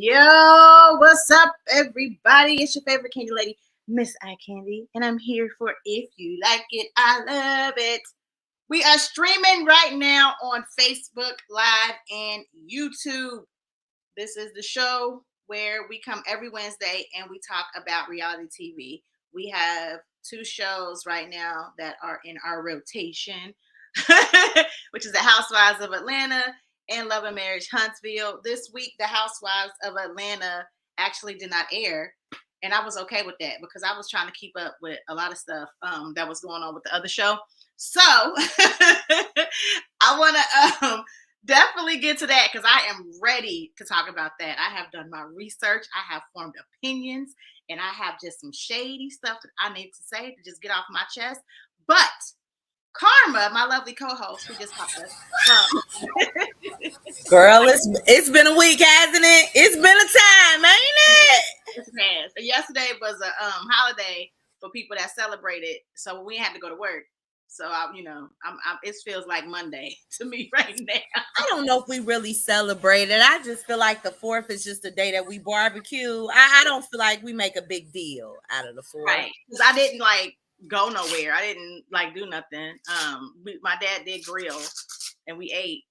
Yo, what's up, everybody? It's your favorite candy lady, Miss I Candy, and I'm here for If You Like It, I Love It. We are streaming right now on Facebook Live and YouTube. This is the show where we come every Wednesday and we talk about reality TV. We have two shows right now that are in our rotation, which is The Housewives of Atlanta and Love and Marriage Huntsville. This week, The Housewives of Atlanta actually did not air. And I was okay with that because I was trying to keep up with a lot of stuff that was going on with the other show. So I want to definitely get to that because I am ready to talk about that. I have done my research. I have formed opinions, and I have just some shady stuff that I need to say to just get off my chest. But Karma, my lovely co-host, who just popped up. Girl, it's been a week, hasn't it? It's been a time, ain't it? It's past. Yesterday was a holiday for people that celebrated, so we had to go to work. So it feels like Monday to me right now. I don't know if we really celebrated. I just feel like the 4th is just a day that we barbecue. I don't feel like we make a big deal out of the 4th. Right. Because I didn't go nowhere. I didn't do nothing. My dad did grill and we ate,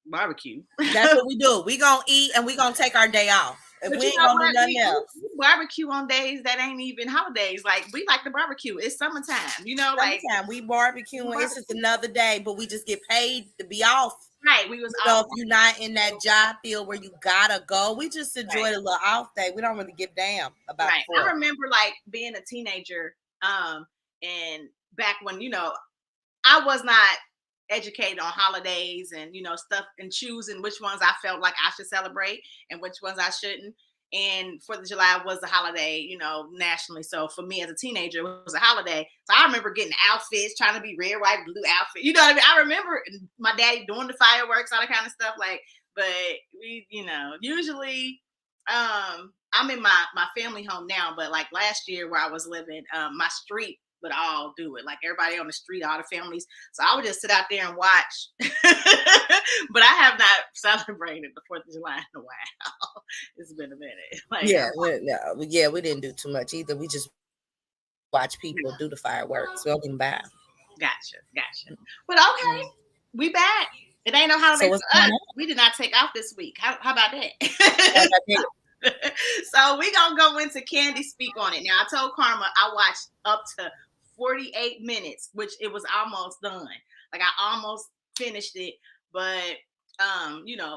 barbecue. That's what we do. We gonna eat and we gonna take our day off. If we ain't gonna do nothing else. We barbecue on days that ain't even holidays. Like we like to barbecue. It's summertime, Summertime, we barbecue and it's just another day, but we just get paid to be off. Right. We was off. If you're not in that job field where you gotta go, we just enjoy the little off day. We don't really give a damn about it. I remember being a teenager, and back when, I was not educated on holidays and stuff and choosing which ones I felt like I should celebrate and which ones I shouldn't. And 4th of July was a holiday, nationally. So for me as a teenager, it was a holiday. So I remember getting outfits, trying to be red, white, blue outfit. You know what I mean? I remember my daddy doing the fireworks, all that kind of stuff. But we, usually I'm in my family home now, but last year where I was living, my street would all do it. Like everybody on the street, all the families. So I would just sit out there and watch. But I have not celebrated the 4th of July in a while. It's been a minute. We didn't do too much either. We just watch people do the fireworks. We don't even buy. Gotcha. But okay, we back. It ain't no holiday for us. We did not take off this week. How about that? So we gonna go into Kandi Speak on It. Now I told Karma I watched up to 48 minutes, which it was almost done. I almost finished it, but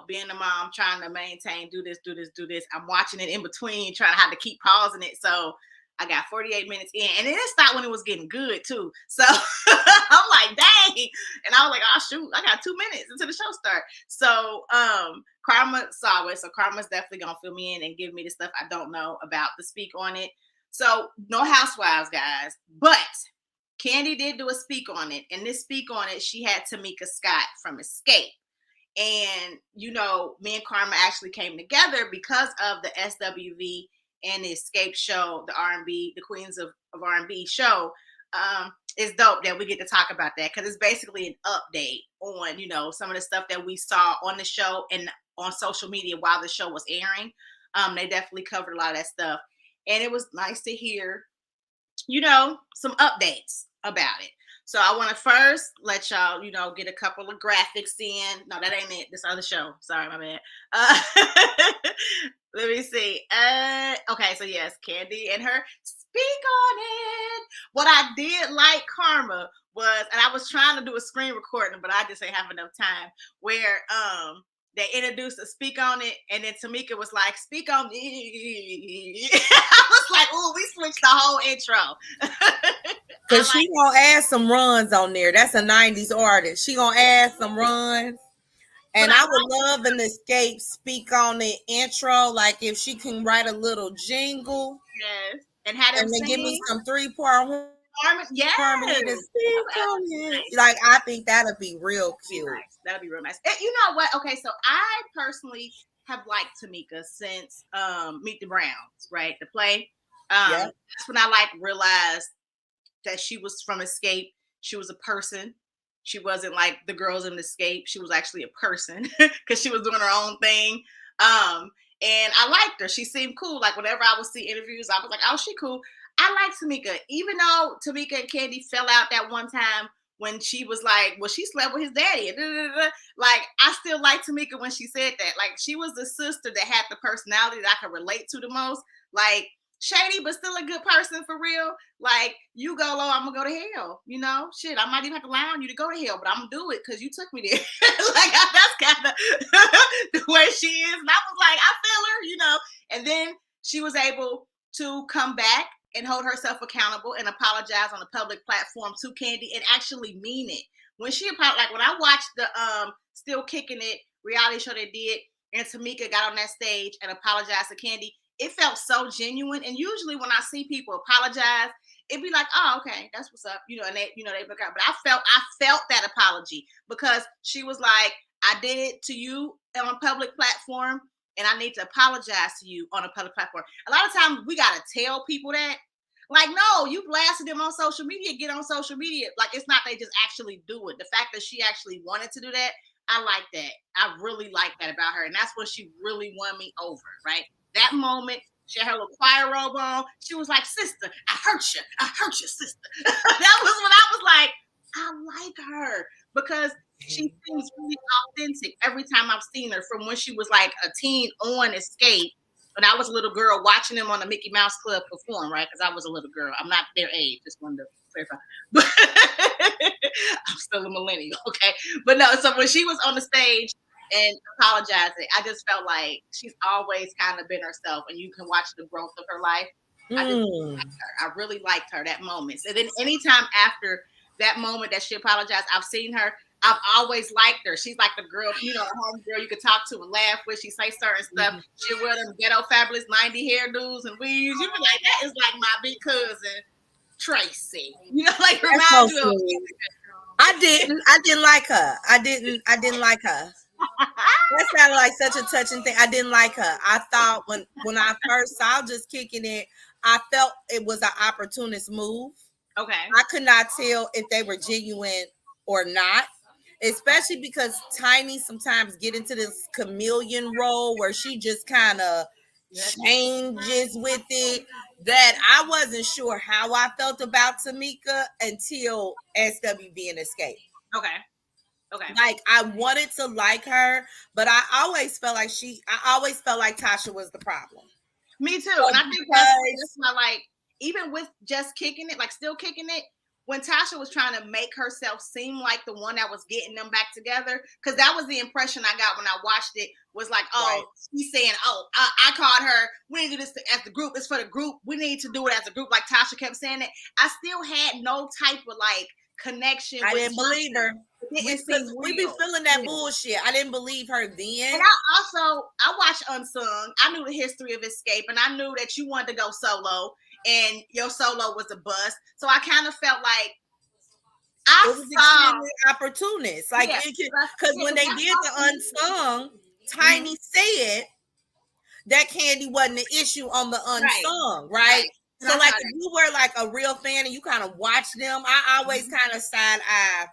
being a mom, trying to maintain, do this. I'm watching it in between, trying to have to keep pausing it. So I got 48 minutes in, and it stopped when it was getting good too. So I'm like, dang. And I was like, oh shoot, I got 2 minutes until the show starts. So Karma saw it. So Karma's definitely gonna fill me in and give me the stuff I don't know about the Speak on It. So no Housewives, guys, but Kandi did do a Speak on It. And this Speak on It, she had Tamika Scott from Escape. And me and Karma actually came together because of the SWV and the Escape show, the R&B, the Queens of R&B show. It's dope that we get to talk about that because it's basically an update on, some of the stuff that we saw on the show and on social media while the show was airing. They definitely covered a lot of that stuff. And it was nice to hear, some updates about it. So I want to first let y'all, get a couple of graphics in. No, that ain't it. This other show. Sorry, my bad. Let me see. Okay, so yes, Kandi and her Speak on It. What I did like, Karma, was, and I was trying to do a screen recording, but I just ain't have enough time, where they introduced a Speak on It, and then Tamika was like, Speak on it. I was like, oh, we switched the whole intro. Because she gonna add some runs on there. That's a 90s artist. She gonna add some runs. And I would love an Escape Speak on It intro. Like if she can write a little jingle. Yes. And have them then give me some 3-part harmony to speak on it. I think that'll be real cute. Nice. That'll be real nice. And you know what? Okay, so I personally have liked Tamika since Meet the Browns, right? The play. That's when I realized that she was from Escape. She was a person. She wasn't like the girls in Escape. She was actually a person because she was doing her own thing. And I liked her. She seemed cool. Like whenever I would see interviews, I was like, oh, she cool. I like Tamika. Even though Tamika and Kandi fell out that one time when she was like, well, she slept with his daddy. Like, I still like Tamika when she said that. Like, she was the sister that had the personality that I could relate to the most. Like, shady, but still a good person for real. Like, you go low, I'm gonna go to hell. You know, shit, I might even have to lie on you to go to hell, but I'm gonna do it because you took me there. Like, that's kind of the way she is. And I was like, I feel her, you know. And then she was able to come back and hold herself accountable and apologize on a public platform to Kandi and actually mean it. When she like when I watched the Still Kicking It reality show they did, and Tamika got on that stage and apologized to Kandi, it felt so genuine. And usually when I see people apologize, it'd be like, oh, okay, that's what's up, you know, and they look out. But I felt that apology because she was like, I did it to you on a public platform, and I need to apologize to you on a public platform. A lot of times we gotta tell people that. Like, no, you blasted them on social media, get on social media. Like, it's not they just actually do it. The fact that she actually wanted to do that, I like that. I really like that about her. And that's what she really won me over, right? That moment, she had her little choir robe on. She was like, sister, I hurt you, sister. That was when I was like, I like her because she seems really authentic every time I've seen her, from when she was like a teen on Escape. When I was a little girl watching them on the Mickey Mouse Club perform, right? Because I was a little girl. I'm not their age. Just wanted to clarify. But I'm still a millennial, okay? But no, so when she was on the stage and apologizing, I just felt like she's always kind of been herself, and you can watch the growth of her life. I just liked her. I really liked her that moment. And then anytime after that moment that she apologized, I've seen her. I've always liked her. She's like the girl, you know, a home girl you could talk to and laugh with. She say certain stuff. She wear them ghetto fabulous 90 hairdos and weaves. You be like, that is like my big cousin Tracy. You know, like remind you of. I didn't like her. I didn't like her. That sounded like such a touching thing. I didn't like her. I thought when I first saw Just Kicking It, I felt it was an opportunist move. Okay. I could not tell if they were genuine or not. Especially because Tiny sometimes get into this chameleon role where she just kind of changes with it, that I wasn't sure how I felt about Tamika until SWV and Escape. Okay. Like, I wanted to like her, but I always felt like Tasha was the problem. Me too. And I think that's why, like, even with Just Kicking It, like Still Kicking It, when Tasha was trying to make herself seem like the one that was getting them back together, because that was the impression I got when I watched it, was like, oh, right. She's saying, oh, I called her, we need to do this as the group, it's for the group, we need to do it as a group, like Tasha kept saying it. I still had no type of, like, connection. I didn't believe her. We be feeling that bullshit. I didn't believe her then. And I watched Unsung. I knew the history of Escape, and I knew that you wanted to go solo, and your solo was a bust. So I kind of felt like it was extremely opportunist. Like, because when they did the Unsung, Tiny said that Kandi wasn't the issue on the Unsung, right? So, like, if you were like a real fan and you kind of watch them, I always kind of side-eye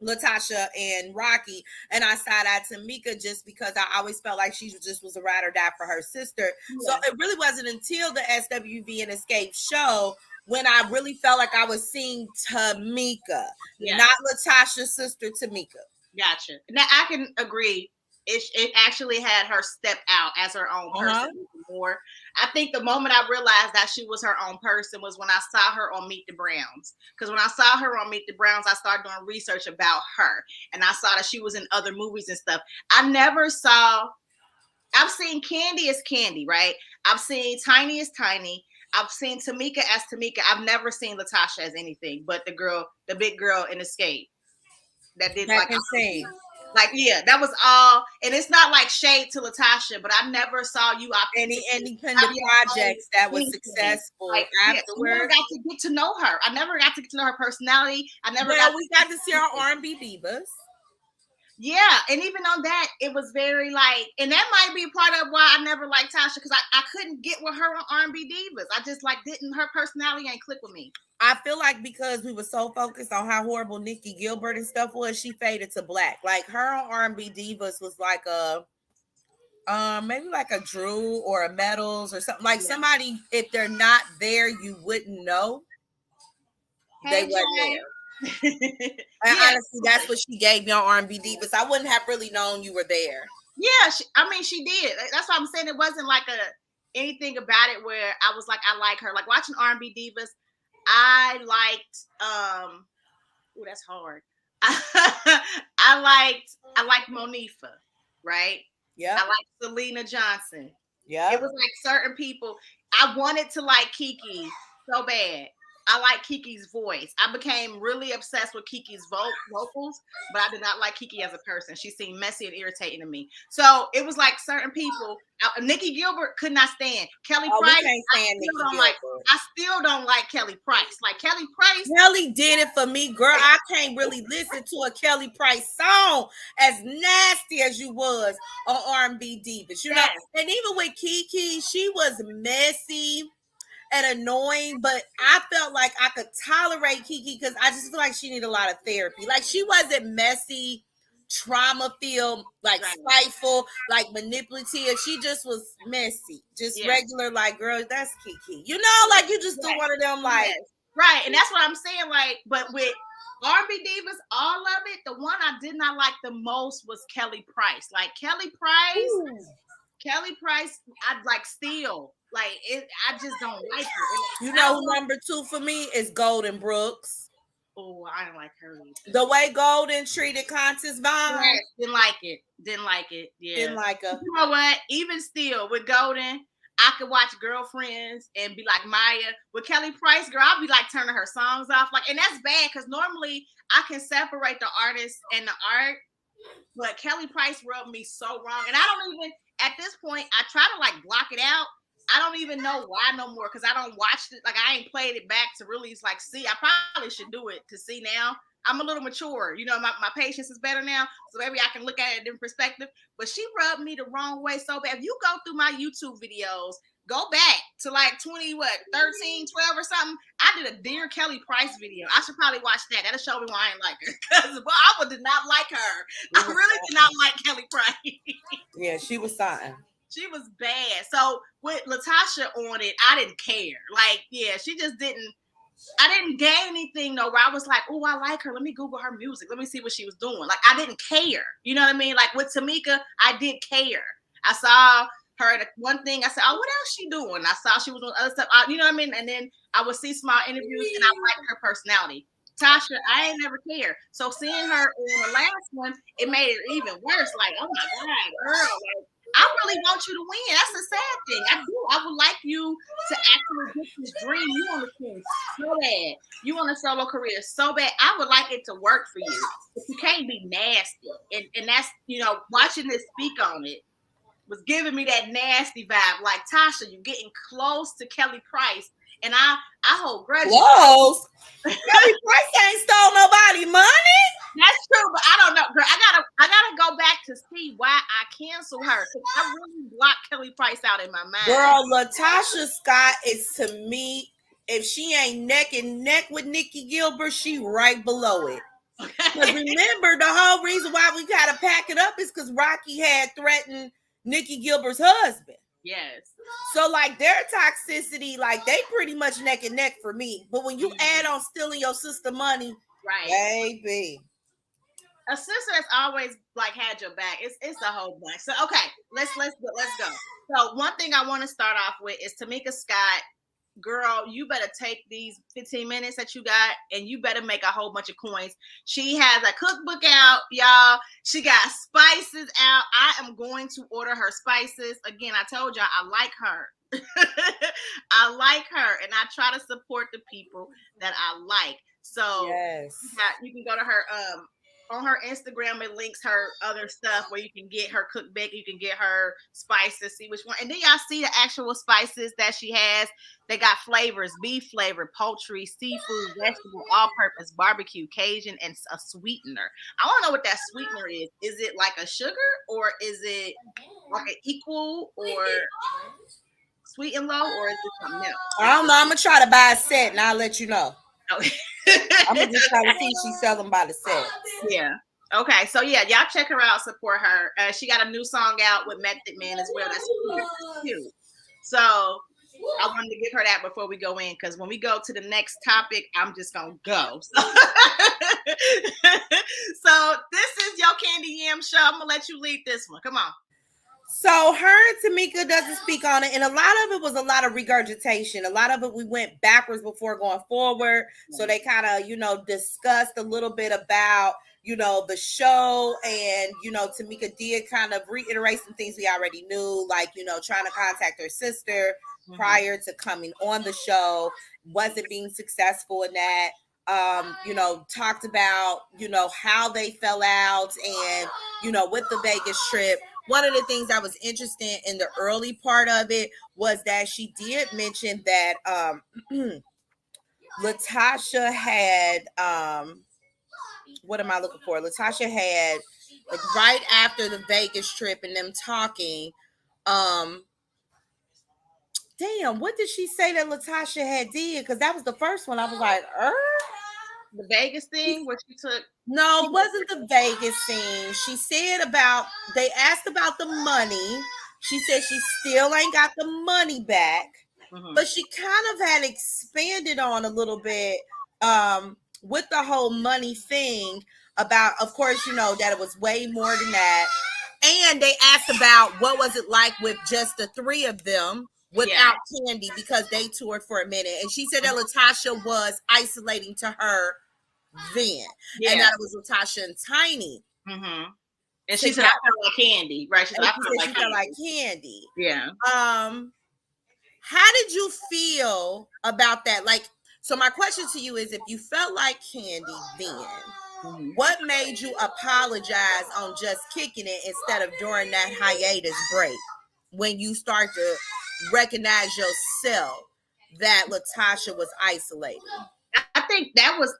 Latasha and Rocky, and I side-eyed Tamika just because I always felt like she just was a ride or die for her sister. So it really wasn't until the SWV and Escape show when I really felt like I was seeing Tamika, not Latasha's sister Tamika. Gotcha. Now I can agree. It actually had her step out as her own person more. I think the moment I realized that she was her own person was when I saw her on Meet the Browns. Because when I saw her on Meet the Browns, I started doing research about her. And I saw that she was in other movies and stuff. I've seen Kandi as Kandi, right? I've seen Tiny as Tiny. I've seen Tamika as Tamika. I've never seen Latasha as anything but the big girl in Escape. That did like insane. Like, yeah, that was all, and it's not like shade to Latasha, but I never saw you any independent projects that was successful like, afterwards. I never got to get to know her. I never got to get to know her personality. We got to see our R&B divas. Yeah, and even on that, it was very like, and that might be part of why I never liked Tasha, because I couldn't get with her on R&B divas. I just like her personality ain't click with me. I feel like because we were so focused on how horrible Nikki Gilbert and stuff was, she faded to black. Like, her on R&B divas was like Maybe like a Drew or a Metals or something. Like somebody, if they're not there, you wouldn't know they weren't there. And honestly, that's what she gave me on R&B Divas. I wouldn't have really known you were there. Yeah, she did. That's why I'm saying it wasn't like anything about it where I was like, I like her. Like watching R&B Divas, I liked oh, that's hard. I liked Monifa, right? Yeah. I liked Selena Johnson. Yeah. It was like certain people. I wanted to like Kiki so bad. I like Kiki's voice. I became really obsessed with Kiki's vocals, but I did not like Kiki as a person. She seemed messy and irritating to me. So it was like certain people. Nikki Gilbert could not stand. Kelly Price. I still don't like Kelly Price. Like Kelly Price. Kelly did it for me, girl. I can't really listen to a Kelly Price song as nasty as you was on R&B Divas. You know, and even with Kiki, she was messy and annoying, but I felt like I could tolerate Kiki because I just feel like she needed a lot of therapy. Like she wasn't messy, trauma filled, like spiteful, like manipulative. She just was messy, just regular. Like, girl, that's Kiki. You know, like you just do one of them, like right. And that's what I'm saying. Like, but with R&B Divas, all of it, the one I did not like the most was Kelly Price. Like Kelly Price. Ooh. Kelly Price, I'd like still like it. I just don't like her. You know who number 2 for me is Golden Brooks. Oh, I don't like her either. The way Golden treated Countess Vaughn. Yes, didn't like it. Yeah. Didn't like her. You know what? Even still with Golden, I could watch Girlfriends and be like Maya. With Kelly Price, girl, I'll be like turning her songs off. Like, and that's bad because normally I can separate the artist and the art. But Kelly Price rubbed me so wrong. And I don't even, at this point, I try to like block it out. I don't even know why no more because I don't watch it. Like I ain't played it back to really like see. I probably should do it to see now. I'm a little mature. You know, my patience is better now. So maybe I can look at it in a different perspective. But she rubbed me the wrong way so bad. If you go through my YouTube videos, go back to like 13, 12 or something. I did a Dear Kelly Price video. I should probably watch that. That'll show me why I ain't like her. Because I did not like her. I really did not like Kelly Price. Yeah, she was something. She was bad. So with Latasha on it, I didn't care. Like, yeah, she just didn't. I didn't gain anything though where I was like, oh, I like her. Let me Google her music. Let me see what she was doing. Like, I didn't care. You know what I mean? Like with Tamika, I did care. I saw her one thing. I said, oh, what else she doing? I saw she was doing other stuff. You know what I mean? And then I would see small interviews and I liked her personality. Tasha, I ain't never cared. So seeing her on the last one, it made it even worse. Like, oh my God, girl. Like, I really want you to win. That's the sad thing. I do. I would like you to actually get this dream. You want to win so bad. You want a solo career so bad. I would like it to work for you. But you can't be nasty. And that's, you know, watching this speak on it was giving me that nasty vibe. Like, Tasha, you're getting close to Kelly Price. And I hold grudges. Close? Kelly Price ain't stole nobody money. That's true, but I don't know, girl. I gotta go back to see why I canceled her. I really blocked Kelly Price out in my mind. Girl, Latasha Scott is to me, if she ain't neck and neck with Nikki Gilbert, she right below it. Because remember, the whole reason why we gotta pack it up is because Rocky had threatened Nikki Gilbert's husband. Yes. So like their toxicity, like they pretty much neck and neck for me. But when you add on stealing your sister money, right, baby. A sister that's always like had your back. It's a whole bunch. So okay, let's go. So one thing I want to start off with is Tamika Scott. Girl, you better take these 15 minutes that you got and you better make a whole bunch of coins. She has a cookbook out, y'all. She got spices out. I am going to order her spices. Again, I told y'all I like her. I like her and I try to support the people that I like. So yes. You can go to her on her Instagram, it links her other stuff where you can get her cookbook, you can get her spices, see which one. And then y'all see the actual spices that she has. They got flavors: beef flavor, poultry, seafood, vegetable, all-purpose, barbecue, Cajun, and a sweetener. I want to know what that sweetener is. Is it like a sugar or is it like an equal or sweet and low or is it something else? I don't know. I'm going to try to buy a set and I'll let you know. I'm gonna just try to see if she's selling by the set. Yeah. Okay, so yeah, y'all check her out, support her. She got a new song out with Method Man as well. That's cute. So I wanted to give her that before we go in, because when we go to the next topic, I'm just gonna go. So, so this is your Candy Yam show. I'm gonna let you lead this one. Come on. So her and Tamika doesn't speak on it, and a lot of it was a lot of regurgitation. A lot of it we went backwards before going forward. So they kind of, discussed a little bit about, the show, and Tamika did kind of reiterate some things we already knew, like trying to contact her sister prior to coming on the show, wasn't being successful in that. Talked about how they fell out, and with the Vegas trip. One of the things that was interesting in the early part of it was that she did mention that Latasha had what am I looking for? Latasha had, like, right after the Vegas trip and them talking, damn, what did she say that Latasha had did? Because that was the first one. I was like, the Vegas thing, where she took. No, it wasn't the Vegas thing. She said they asked about the money. She said she still ain't got the money back, but she kind of had expanded on a little bit with the whole money thing about, of course, that it was way more than that. And they asked about what was it like with just the three of them without Kandi, because they toured for a minute. And she said that Latasha was isolating to her then, and that it was Latasha and Tiny. And she said, I felt like Kandi, right? She said, she felt like Kandi. Yeah. How did you feel about that? Like, so my question to you is, if you felt like Kandi then, what made you apologize on just kicking it instead of during that hiatus break, when you start to recognize yourself that Latasha was isolated? I think that was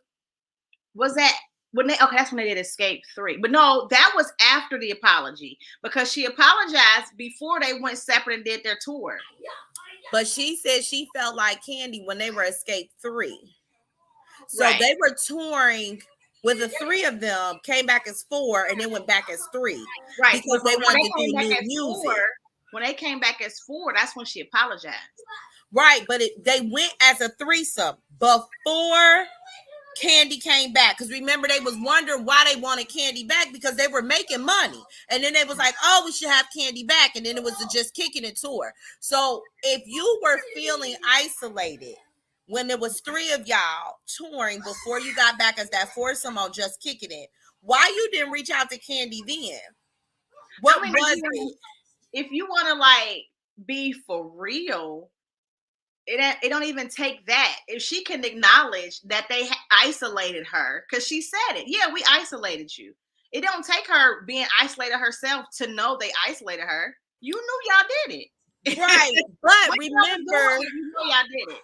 that when that's when they did Escape 3. But no, that was after the apology, because she apologized before they went separate and did their tour. But she said she felt like Kandi when they were Escape 3. So they were touring with the three of them, came back as 4, and then went back as 3. Right. Because they wanted to do new music. When they came back as 4, that's when she apologized. Right, but they went as a threesome before Kandi came back, because remember they was wondering why they wanted Kandi back, because they were making money, and then they was like, oh, we should have Kandi back, and then it was a Just Kicking It tour. So if you were feeling isolated when there was 3 of y'all touring before you got back as that foursome on Just Kicking It, why you didn't reach out to Kandi then? What was it? If you want to like be for real, it don't even take that. If she can acknowledge that they isolated her, because she said it. Yeah, we isolated you. It don't take her being isolated herself to know they isolated her. You knew y'all did it. Right. But remember, you know y'all did it.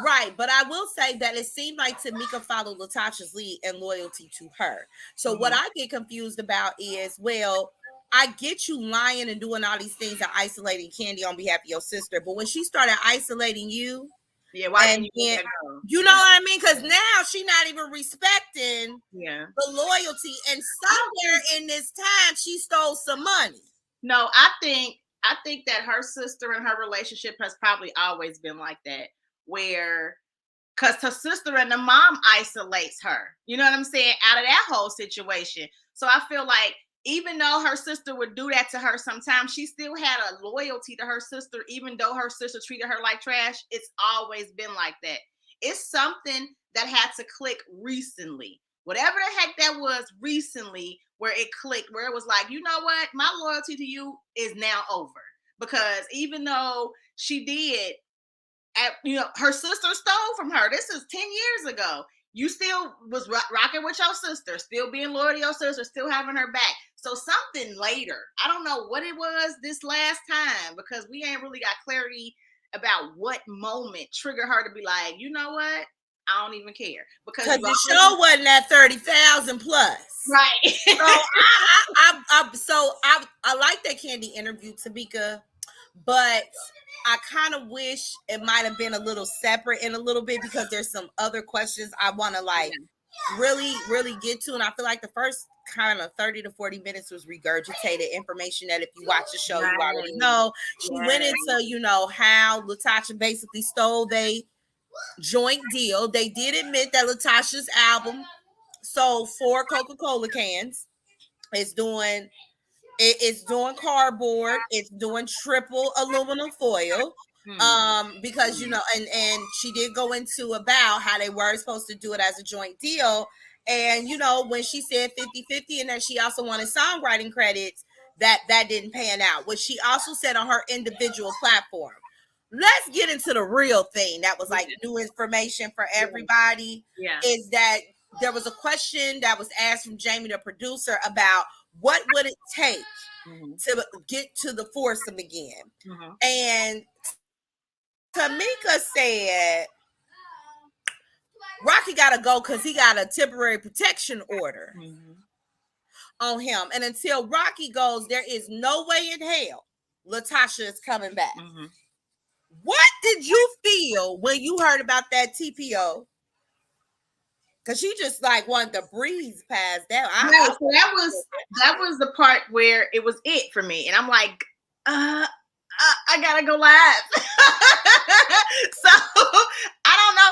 Right. But I will say that it seemed like Tamika followed Latasha's lead and loyalty to her. So what I get confused about is, well, I get you lying and doing all these things and isolating Kandi on behalf of your sister, but when she started isolating you, why didn't you go? You know what I mean? Because now she's not even respecting the loyalty, and somewhere in this time she stole some money. No, I think that her sister and her relationship has probably always been like that, where because her sister and the mom isolates her. You know what I'm saying? Out of that whole situation. So I feel like even though her sister would do that to her sometimes, she still had a loyalty to her sister, even though her sister treated her like trash. It's always been like that. It's something that had to click recently. Whatever the heck that was recently, where it clicked, where it was like, you know what? My loyalty to you is now over. Because even though she did, her sister stole from her. This is 10 years ago. You still was rocking with your sister, still being loyal to your sister, still having her back. So something later, I don't know what it was this last time, because we ain't really got clarity about what moment triggered her to be like, you know what? I don't even care. Because the show wasn't at 30,000 plus. Right. So I like that Kandi interview, Tamika, but I kind of wish it might have been a little separate in a little bit, because there's some other questions I want to really, really get to. And I feel like the first kind of 30 to 40 minutes was regurgitated information that if you watch the show, you already know. She went into, you know, how Latasha basically stole they joint deal. They did admit that Latasha's album sold 4 Coca-Cola cans. It's doing cardboard. It's doing triple aluminum foil. Because, you know, and she did go into about how they were supposed to do it as a joint deal. And, you know, when she said 50-50 and that she also wanted songwriting credits, that didn't pan out. What she also said on her individual platform. Let's get into the real thing that was like new information for everybody. Is that there was a question that was asked from Jamie, the producer, about what would it take to get to the foursome again. And Tamika said Rocky gotta go because he got a temporary protection order on him. And until Rocky goes, there is no way in hell Latasha is coming back. What did you feel when you heard about that TPO? Because she just like wanted to breeze past that. So that was the part where it was it for me. And I'm like, I gotta go live. So I don't know.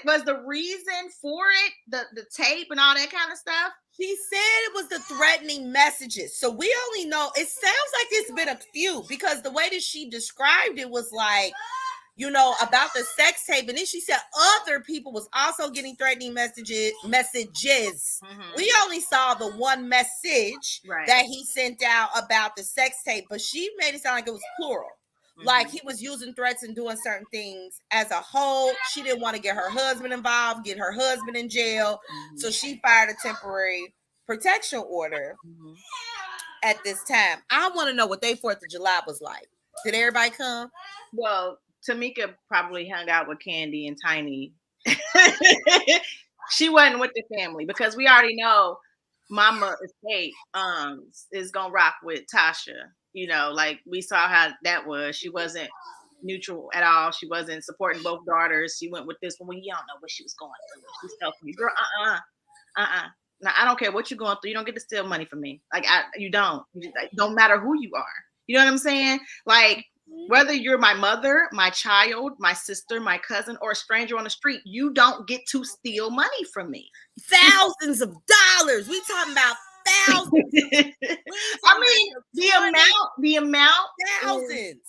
Was the reason for it the tape and all that kind of stuff? She said it was the threatening messages. So we only know, it sounds like it's been a few, because the way that she described it was like, you know, about the sex tape. And then she said other people was also getting threatening messages. We only saw the one message that he sent out about the sex tape, but she made it sound like it was plural. Like he was using threats and doing certain things as a whole. She didn't want to get her husband involved, get her husband in jail. So she fired a temporary protection order at this time. I want to know what their 4th of July was like. Did everybody come? Well, Tamika probably hung out with Kandi and Tiny. She wasn't with the family because we already know Mama Estate is gonna rock with Tasha. You know, like we saw how that was. She wasn't neutral at all. She wasn't supporting both daughters. She went with this one. We don't know what she was going through. She's telling me, girl, Now I don't care what you're going through. You don't get to steal money from me. Like you don't. Don't matter who you are. You know what I'm saying? Like whether you're my mother, my child, my sister, my cousin, or a stranger on the street, you don't get to steal money from me. Thousands of dollars. We talking about thousands. I mean, the amount thousands.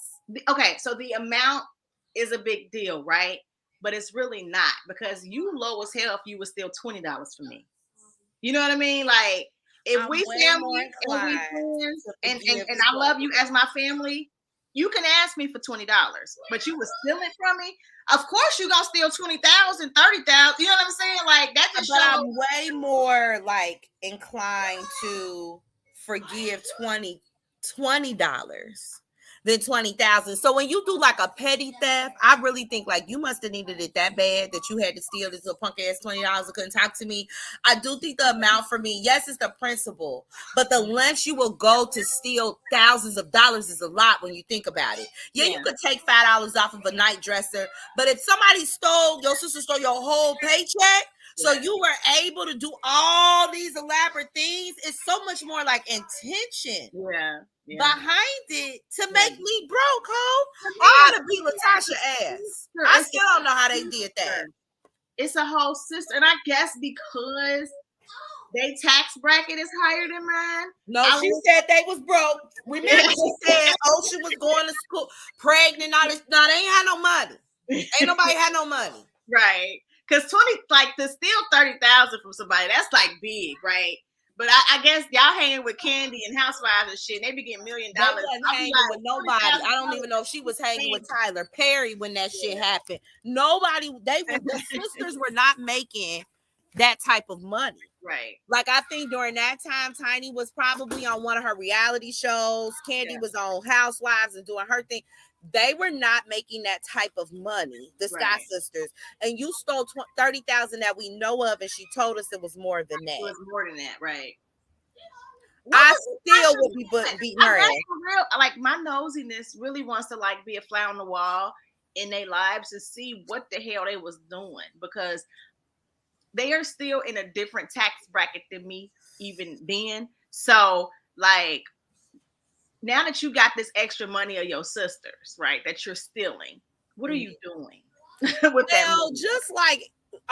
Okay, so the amount is a big deal, right? But it's really not, because you low as hell if you would steal $20 from me. You know what I mean? Like if we family and we friends and I love you as my family, you can ask me for $20, but you would steal it from me. Of course, you're gonna steal 20,000, 30,000. You know what I'm saying? Like that just shows. I'm way more like inclined to forgive $20 than 20,000. So when you do like a petty theft, I really think like you must have needed it that bad that you had to steal this little punk ass $20 and couldn't talk to me. I do think the amount for me, yes, it's the principle, but the lengths you will go to steal thousands of dollars is a lot when you think about it. Yeah, you could take $5 off of a night dresser, but if somebody your sister stole your whole paycheck, so you were able to do all these elaborate things, it's so much more like intention. Behind it to make me broke, ho. I ought to beat Latasha ass. I still don't know how they did that. It's a whole system, and I guess because they tax bracket is higher than mine. No, she said they was broke. Remember, she said Ocean was going to school, pregnant, all this. No, they ain't had no money. Ain't nobody had no money. Right. Because 20, like to steal 30,000 from somebody, that's like big, right? But I guess y'all hanging with Kandi and Housewives and shit. They be getting $1 million. They wasn't hanging with nobody. I don't even know if she was hanging with Tyler Perry when that shit happened. Nobody. The sisters were not making that type of money. Right. Like I think during that time, Tiny was probably on one of her reality shows. Kandi was on Housewives and doing her thing. They were not making that type of money, the Scott sisters. And you stole 30,000 that we know of, and she told us it was more than that. It was more than that, right? I still would be beating her ass. Like my nosiness really wants to like be a fly on the wall in their lives to see what the hell they was doing, because they are still in a different tax bracket than me. even then. So like now that you got this extra money of your sisters, right, that you're stealing, what are you doing with that money? Just like,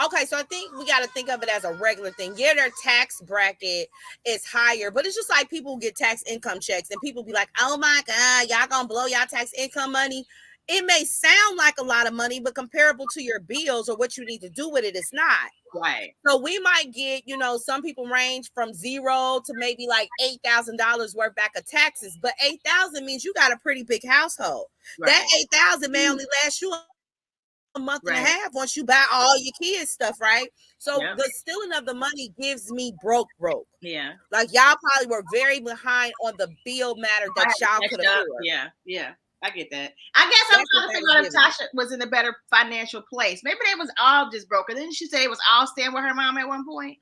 okay, so I think we got to think of it as a regular thing. Yeah, their tax bracket is higher, but it's just like people get tax income checks and people be like, oh my God, y'all gonna blow y'all tax income money. It may sound like a lot of money, but comparable to your bills or what you need to do with it, it's not. Right. So we might get, some people range from $0 to maybe like $8,000 worth back of taxes, but 8,000 means you got a pretty big household. Right. That 8,000 may only last you a month and a half once you buy all your kids stuff, right? So the stealing of the money gives me broke. Yeah. Like y'all probably were very behind on the bill matter that y'all could afford. Yeah. I get that. I guess I'm trying to figure out if Tasha was in a better financial place. Maybe they was all just broken. Didn't she say it was all staying with her mom at one point?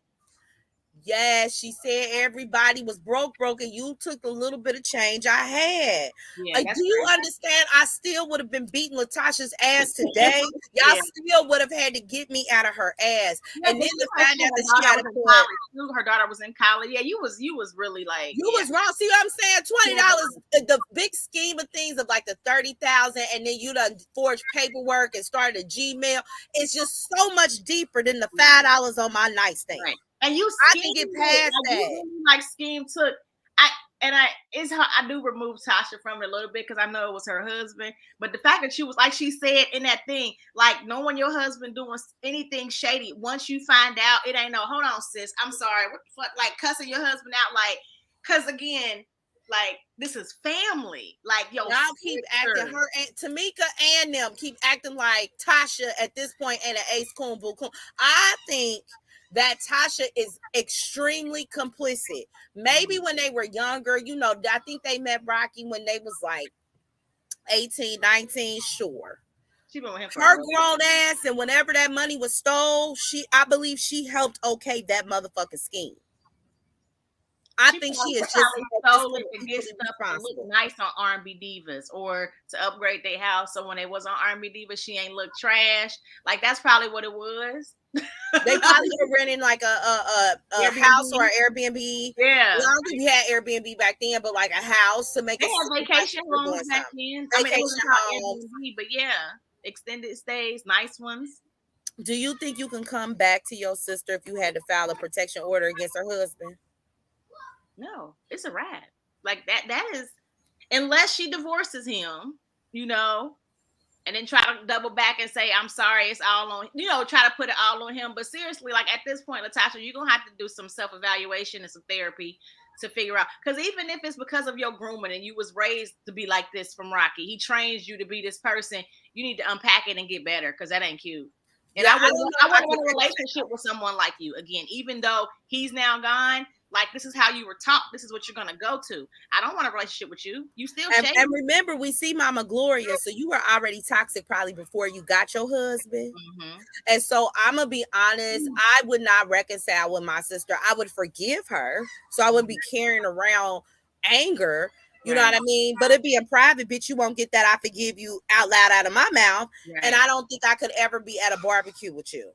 Yes, she said everybody was broke, and you took the little bit of change I had. Yeah, do you understand? I still would have been beating Latasha's ass today. Y'all still would have had to get me out of her ass. Yeah, and then to find out that she had her daughter was in college. Yeah, you was really like was wrong. See what I'm saying? $20, the big scheme of things of like the 30,000, and then you done forged paperwork and started a Gmail. It's just so much deeper than the $5 on my nightstand. Right. And you can get past that. You really, like scheme took I do remove Tasha from it a little bit because I know it was her husband. But the fact that she was, like she said in that thing, like knowing your husband doing anything shady, once you find out, it ain't no, hold on, sis, I'm sorry, what the fuck, like cussing your husband out, like, because again, like this is family. Like y'all keep acting, her and Tamika and them keep acting like Tasha at this point ain't an ace coon boo coon. I think that Tasha is extremely complicit. Maybe when they were younger, I think they met Rocky when they was like 18, 19, sure. She been with him her grown ass, and whenever that money was stole, I believe she helped okay that motherfucking scheme. I think she is just stole it to get stuff to look nice on R&B Divas or to upgrade their house. So when it was on R&B Divas, she ain't look trash. Like that's probably what it was. They probably were renting like a house or an Airbnb. Yeah, I don't think we had Airbnb back then, but like a house to make it. They had vacation homes back then. Vacation homes, but yeah, extended stays, nice ones. Do you think you can come back to your sister if you had to file a protection order against her husband? No, it's a wrap. Like that is, unless she divorces him, and then try to double back and say, I'm sorry, it's all on, try to put it all on him. But seriously, like at this point, Latasha, you're going to have to do some self-evaluation and some therapy to figure out. Because even if it's because of your grooming and you was raised to be like this from Rocky, he trains you to be this person, you need to unpack it and get better because that ain't cute. And I wouldn't want a relationship with someone like you. Again, even though he's now gone, like this is how you were taught. This is what you're gonna go to. I don't want a relationship with you. You still and remember, we see Mama Gloria, so you were already toxic probably before you got your husband. Mm-hmm. And so I'm gonna be honest, I would not reconcile with my sister. I would forgive her, so I wouldn't be carrying around anger. You know what I mean? But it'd be in private, bitch. You won't get that I forgive you out loud out of my mouth. Right. And I don't think I could ever be at a barbecue with you.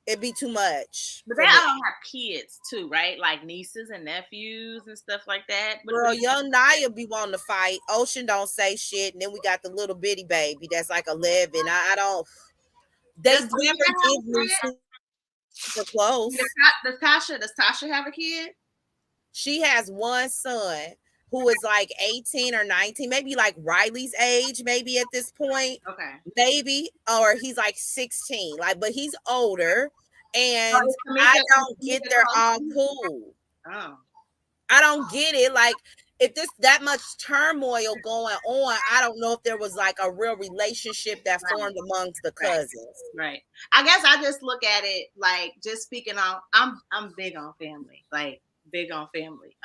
It'd be too much. But they all have kids too, right? Like nieces and nephews and stuff like that. But girl, young Naya be wanting to fight. Ocean don't say shit. And then we got the little bitty baby that's like 11. I don't. They never give me super close. Does Tasha have a kid? She has one son who is like 18 or 19, maybe like Riley's age, maybe at this point. Okay. Maybe, or he's like 16, like, but he's older, and I don't get they're all cool. Oh. I don't get it. Like, if there's that much turmoil going on, I don't know if there was like a real relationship that formed amongst the cousins. Right. I guess I just look at it like, just speaking on, I'm big on family, like big on family.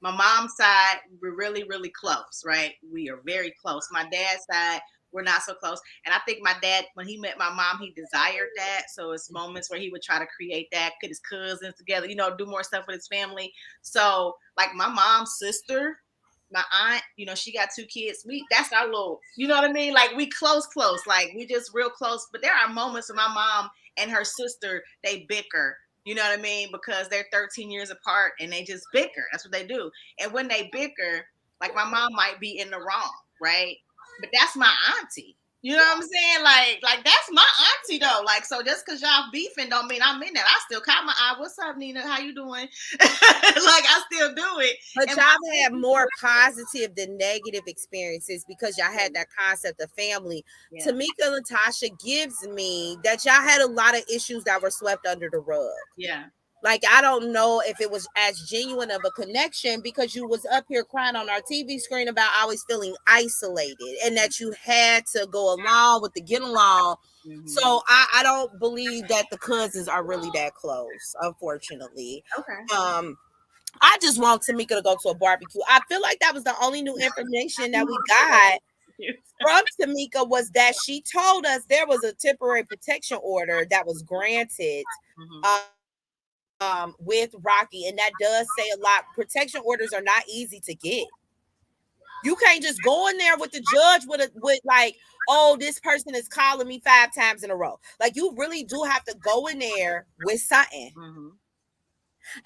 My mom's side, we're really, really close, right? We are very close. My dad's side, we're not so close. And I think my dad, when he met my mom, he desired that. So it's moments where he would try to create that, get his cousins together, do more stuff with his family. So like my mom's sister, my aunt, she got 2 kids. That's our little, you know what I mean? Like we close, like we just real close. But there are moments when my mom and her sister, they bicker You know what I mean? Because they're 13 years apart and they just bicker. That's what they do. And when they bicker, like my mom might be in the wrong, right? But that's my auntie. You know what I'm saying? Like that's my auntie though. Like, so just because y'all beefing don't mean I'm in that. I still call my aunt, what's up, Nina? How you doing? Like, I still do it. But and y'all have more positive than negative experiences because y'all had that concept of family. Yeah. Tamika and Latasha gives me that y'all had a lot of issues that were swept under the rug. Yeah. Like, I don't know if it was as genuine of a connection because you was up here crying on our TV screen about always feeling isolated and that you had to go along with the get along. Mm-hmm. So I don't believe that the cousins are really that close, unfortunately. Okay. I just want Tamika to go to a barbecue. I feel like that was the only new information that we got from Tamika was that she told us there was a temporary protection order that was granted. Mm-hmm. With Rocky, and that does say a lot. Protection orders are not easy to get. You can't just go in there with the judge with like, oh, this person is calling me 5 times in a row. Like, you really do have to go in there with something. Mm-hmm.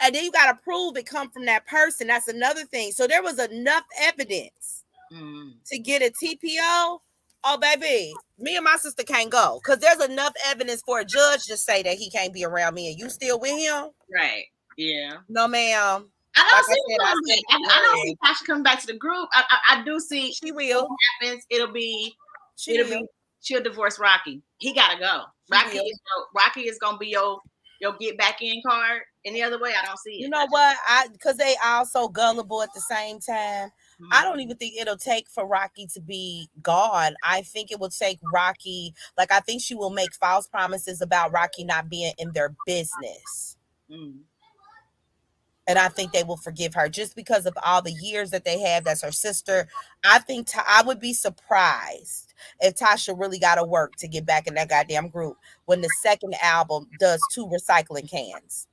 And then you got to prove it come from that person. That's another thing. So there was enough evidence to get a TPO. Oh, baby, me and my sister can't go because there's enough evidence for a judge to say that he can't be around me and you still with him. Right. Yeah. No, ma'am. I don't see Tasha coming back to the group. I do see she will. What happens? She'll divorce Rocky. He gotta go. Rocky is gonna be your get back in card. Any other way, I don't see it. You know what? Because they also gullible at the same time. Mm-hmm. I don't even think it'll take for Rocky to be gone. I think it will take Rocky. Like, I think she will make false promises about Rocky not being in their business. Mm. And I think they will forgive her just because of all the years that they have. That's her sister. I think I would be surprised if Tasha really got to work to get back in that goddamn group when the second album does 2 recycling cans.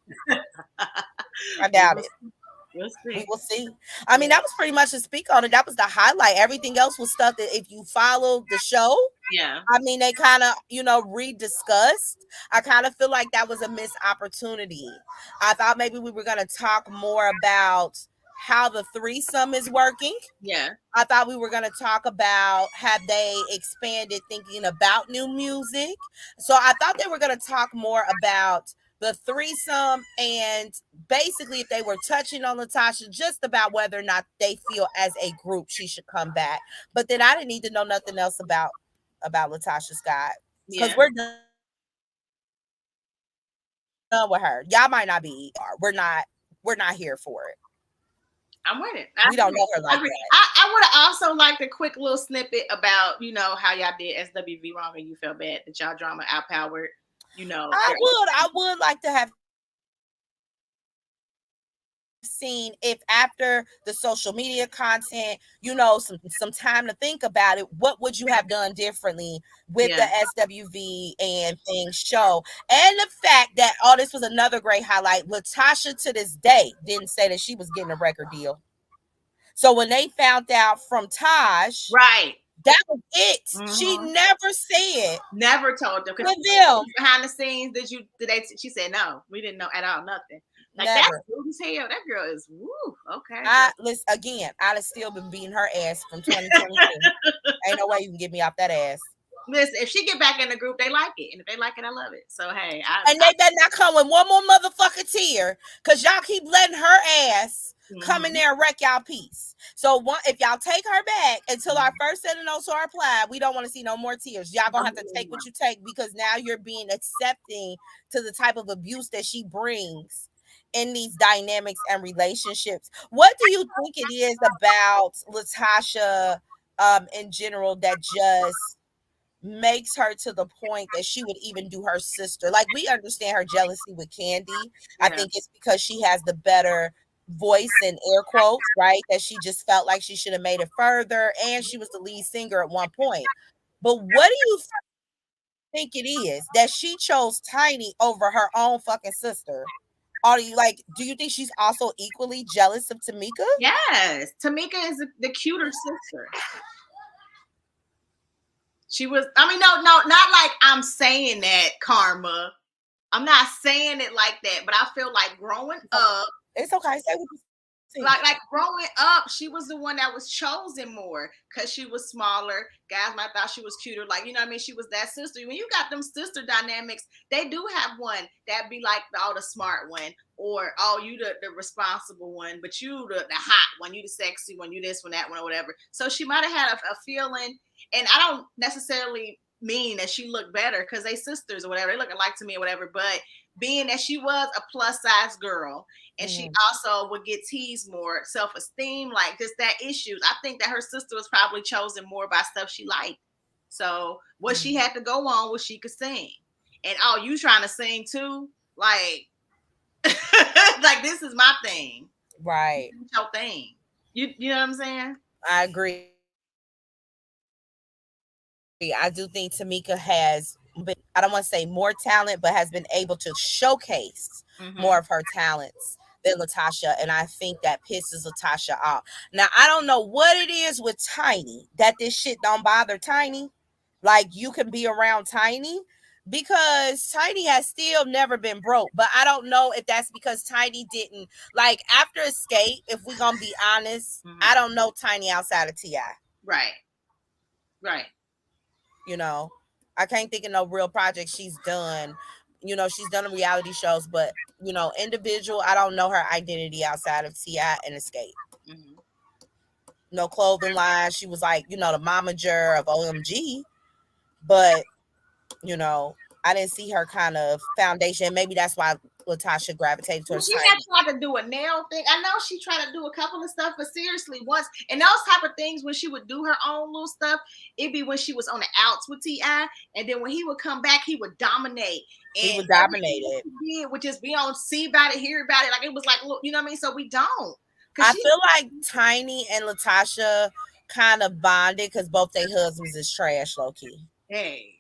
I doubt it. We will see. I mean, that was pretty much to speak on it. That was the highlight. Everything else was stuff that if you follow the show, yeah. I mean, they kind of, rediscussed. I kind of feel like that was a missed opportunity. I thought maybe we were going to talk more about how the threesome is working. Yeah. I thought we were going to talk about have they expanded thinking about new music. So I thought they were going to talk more about the threesome and basically if they were touching on Latasha just about whether or not they feel as a group she should come back. But then I didn't need to know nothing else about Latasha Scott because we're done with her. Y'all might not be. We're not here for it. I'm with it. We don't know her like that. I would have also liked a quick little snippet about how y'all did SWV wrong and you felt bad that y'all drama outpowered. I would like to have seen if after the social media content, some time to think about it, what would you have done differently with the SWV and things show? And the fact that, this was another great highlight. Latasha to this day didn't say that she was getting a record deal. So when they found out from Taj, right, that was it. Mm-hmm. She never told them. Behind the scenes, she said no, we didn't know at all, nothing. Like, that's rude as hell. That girl is okay. Listen, again, I'd have still been beating her ass from 2022. Ain't no way you can get me off that ass. Listen, if she get back in the group, they like it. And if they like it, I love it. So, hey. They better not come with one more motherfucking tear because y'all keep letting her ass come in there and wreck y'all peace. So, if y'all take her back until our first set of notes are applied, we don't want to see no more tears. Y'all going to have to take what you take because now you're being accepting to the type of abuse that she brings in these dynamics and relationships. What do you think it is about Latasha in general that just makes her to the point that she would even do her sister? Like, we understand her jealousy with Kandi. I think it's because she has the better voice in air quotes, right? That she just felt like she should have made it further, and she was the lead singer at one point. But what do you think it is that she chose Tiny over her own fucking sister? Do you think she's also equally jealous of Tamika? Yes. Tamika is the cuter sister. She was, no, not like I'm saying that, Karma. I'm not saying it like that, but I feel like growing up. It's okay. Say what you like growing up, she was the one that was chosen more because she was smaller. Guys might thought she was cuter. Like, you know what I mean? She was that sister. When you got them sister dynamics, they do have one that be like, oh, the smart one, or oh, you the responsible one, but you the hot one, you the sexy one, you this one, that one, or whatever. So she might have had a feeling, and I don't necessarily mean that she looked better because they sisters or whatever. They look alike to me or whatever, but being that she was a plus size girl and she also would get teased more, self-esteem, like just that issues. I think that her sister was probably chosen more by stuff she liked. So what she had to go on was she could sing. And oh, you trying to sing too? Like, like this is my thing. Right. This is your thing. You know what I'm saying? I agree. I do think Tamika has been, I don't want to say more talent, but has been able to showcase more of her talents than Latasha. And I think that pisses Latasha off. Now, I don't know what it is with Tiny that this shit don't bother Tiny. Like, you can be around Tiny because Tiny has still never been broke. But I don't know if that's because Tiny didn't, like, after Escape, if we're going to be honest, I don't know Tiny outside of T.I. Right. Right. You know, I can't think of no real project she's done. You know, she's done reality shows, but, you know, individual, I don't know her identity outside of T.I. and Escape. No clothing line. She was like, you know, the momager of OMG. But, you know, I didn't see her kind of foundation. Maybe that's why Latasha gravitated towards She had tried to do a nail thing. I know she tried to do a couple of stuff, but seriously, once and those type of things when she would do her own little stuff, it'd be when she was on the outs with T.I. And then when he would come back, he would dominate. And he would dominate it. He would just be on see about it, hear about it. Like it was like, look, you know what I mean? So we don't. I feel like Tiny and Latasha kind of bonded because both their husbands is trash, low key. Hey.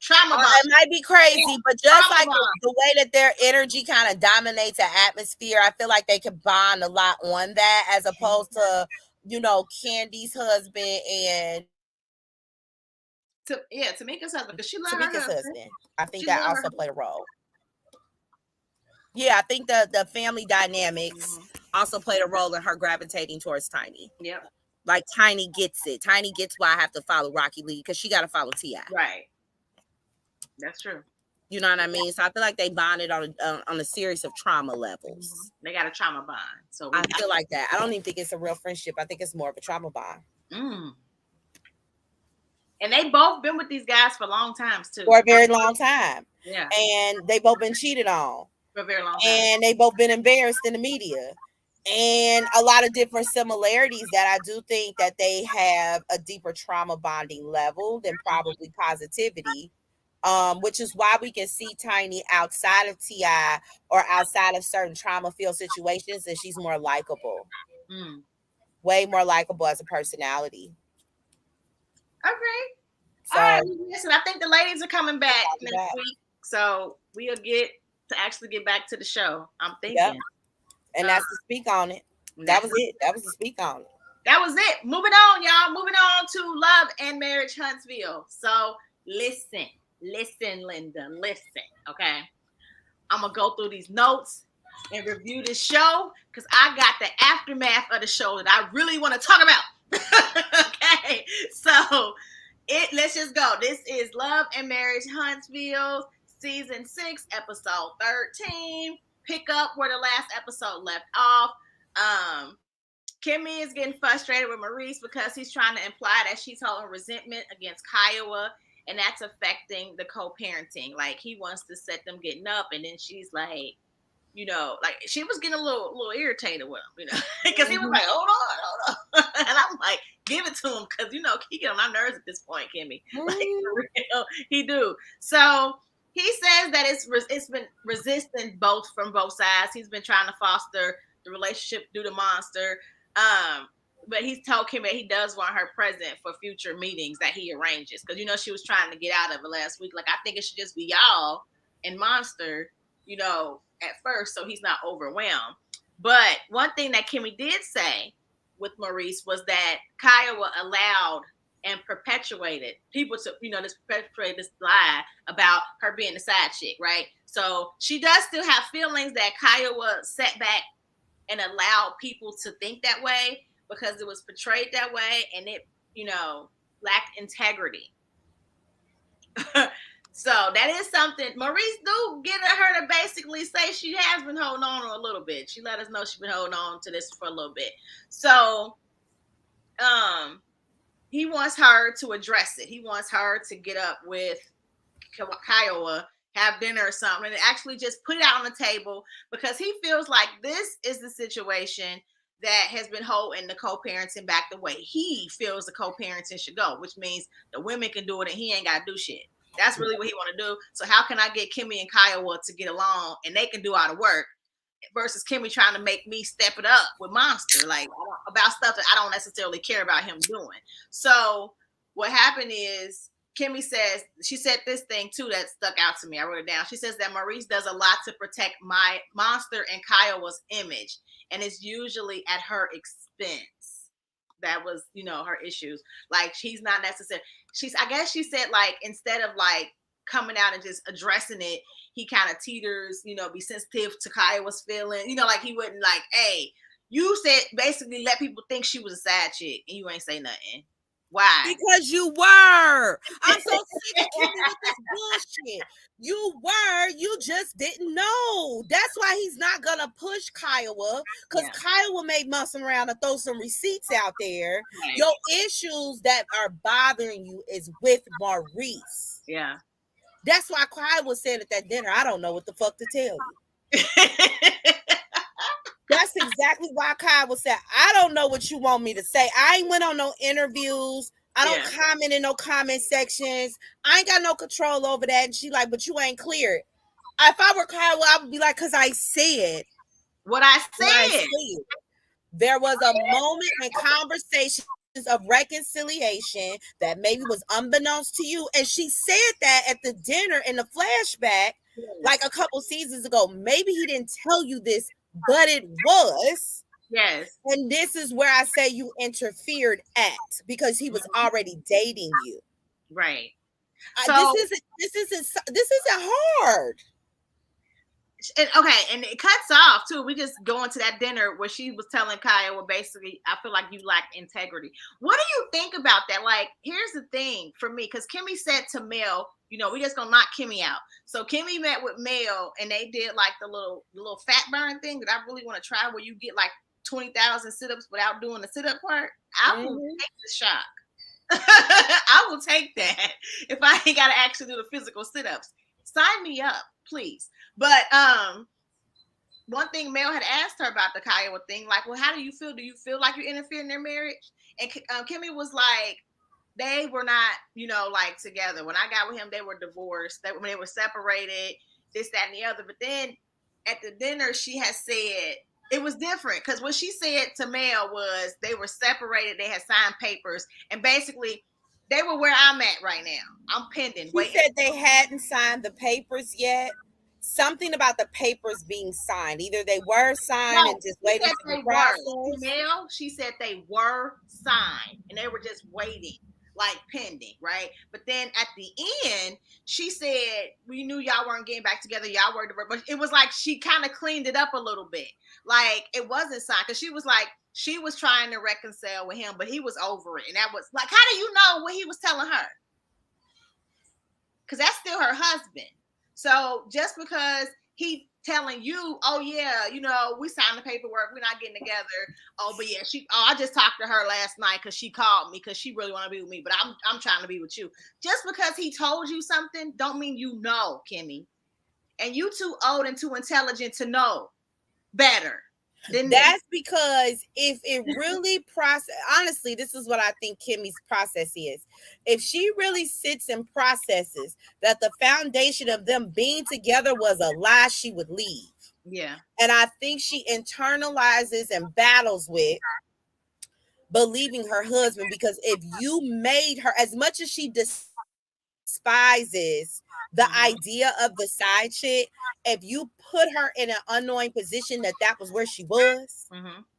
Trauma bond. It might be crazy, but just like the way that their energy kind of dominates the atmosphere, I feel like they could bond a lot on that as opposed to, you know, Kandi's husband and Tamika's husband, because she loved her husband. I think that also played a role. Yeah, I think the family dynamics also played a role in her gravitating towards Tiny. Yep. Like Tiny gets it. Tiny gets why I have to follow Rocky Lee because she got to follow T.I. Right. That's true. You know what I mean? So I feel like they bonded on a series of trauma levels. They got a trauma bond. So I feel like that. I don't even think it's a real friendship. I think it's more of a trauma bond. And they both been with these guys for long times too. For a very long time. Yeah. And they both been cheated on. For a very long time. And they both been embarrassed in the media. And a lot of different similarities that I do think that they have a deeper trauma bonding level than probably positivity. Which is why we can see Tiny outside of T.I. or outside of certain trauma-filled situations, and she's more likable. Way more likable as a personality. Okay. So, all right. Listen, I think the ladies are coming back next week, so we'll get to actually get back to the show. I'm thinking. Yep. And that's to speak on it. That was it. That was to speak on it. That was it. Moving on, y'all. Moving on to Love and Marriage Huntsville. So listen, Linda, listen. Okay, I'm gonna go through these notes and review this show because I got the aftermath of the show that I really want to talk about. Okay, so let's just go. This is Love and Marriage Huntsville, season 6, episode 13. Pick up where the last episode left off. Kimmy is getting frustrated with Maurice because he's trying to imply that she's holding resentment against Kiowa, and that's affecting the co-parenting. Like, he wants to set them getting up, and then she's like, you know, like, she was getting a little irritated with him, you know, because he was like, hold on. And I'm like, give it to him, because, you know, he get on my nerves at this point, Kimmy. Like, for real, he do. So he says that it's been resistant from both sides. He's been trying to foster the relationship through the monster. But he's told Kim that he does want her present for future meetings that he arranges. Because, you know, she was trying to get out of it last week. Like, I think it should just be y'all and Monster, you know, at first, so he's not overwhelmed. But one thing that Kimmy did say with Maurice was that Kiowa allowed and perpetuated people to, this perpetuate this lie about her being the side chick, right? So she does still have feelings that Kiowa set back and allowed people to think that way because it was portrayed that way, and it, lacked integrity. So that is something Maurice do get her to basically say she has been holding on a little bit. She let us know she's been holding on to this for a little bit. So he wants her to address it. He wants her to get up with Kiowa, have dinner or something, and actually just put it out on the table, because he feels like this is the situation that has been holding the co-parenting back the way he feels the co-parenting should go, which means the women can do it and he ain't got to do shit. That's really what he want to do. So how can I get Kimmy and Kiowa to get along and they can do all the work, versus Kimmy trying to make me step it up with Monster, like about stuff that I don't necessarily care about him doing. So what happened is Kimmy says, she said this thing too that stuck out to me. I wrote it down. She says that Maurice does a lot to protect my Monster and Kiowa's image, and it's usually at her expense. That was, her issues. Like, she's not necessarily, I guess she said, like, instead of like coming out and just addressing it, he kind of teeters, be sensitive to Kiowa's feeling, like he wouldn't like, hey, you said basically let people think she was a side chick and you ain't say nothing. Why? Because you were. I'm so sick of Kimmy with this bullshit. You were. You just didn't know. That's why he's not gonna push Kiowa, because Kiowa made muscle around and throw some receipts out there. Right. Your issues that are bothering you is with Maurice. Yeah. That's why Kiowa said at that dinner, I don't know what the fuck to tell you. That's exactly why Kiowa said, I don't know what you want me to say. I ain't went on no interviews. I don't comment in no comment sections. I ain't got no control over that. And she like, but you ain't cleared. If I were Kiowa, I would be like, because I said what I said. There was a moment in conversations of reconciliation that maybe was unbeknownst to you. And she said that at the dinner in the flashback, like a couple seasons ago. Maybe he didn't tell you this, but it was. Yes. And this is where I say you interfered at, because he was already dating you. Right. So this isn't hard. And it cuts off too. We just go into that dinner where she was telling Kaya, well, basically, I feel like you lack integrity. What do you think about that? Like, here's the thing for me, because Kimmy said to Mel, we just gonna knock Kimmy out. So Kimmy met with Mel and they did like the little fat burn thing that I really want to try, where you get like 20,000 sit-ups without doing the sit-up part. I will take the shock. I will take that if I ain't gotta actually do the physical sit-ups. Sign me up, please. But one thing Mel had asked her about the Kiowa thing, like, well, how do you feel? Do you feel like you interfere in their marriage? And Kimmy was like, they were not, like together. When I got with him, they were divorced. When they were separated, this, that, and the other. But then at the dinner, she had said it was different, because what she said to Mel was they were separated. They had signed papers, and basically they were where I'm at right now. I'm pending. She said they hadn't signed the papers yet. Something about the papers being signed. Either they were signed and just waiting for the process. Mel, she said they were signed and they were just waiting, like pending, right? But then at the end, she said, we knew y'all weren't getting back together. Y'all were, but it was like she kind of cleaned it up a little bit. Like, it wasn't signed, because she was like, she was trying to reconcile with him, but he was over it. And that was like, how do you know what he was telling her? Because that's still her husband. So just because he telling you, oh yeah, we signed the paperwork, we're not getting together. Oh, but yeah, I just talked to her last night because she called me because she really want to be with me, but I'm trying to be with you. Just because he told you something don't mean you know, Kimmy. And you too old and too intelligent to know better. That's because if it really honestly, this is what I think Kimmy's process is. If she really sits and processes that the foundation of them being together was a lie, she would leave. Yeah. And I think she internalizes and battles with believing her husband, because if you made her, as much as she despises the idea of the side chick, if you put her in an unknowing position that was where she was,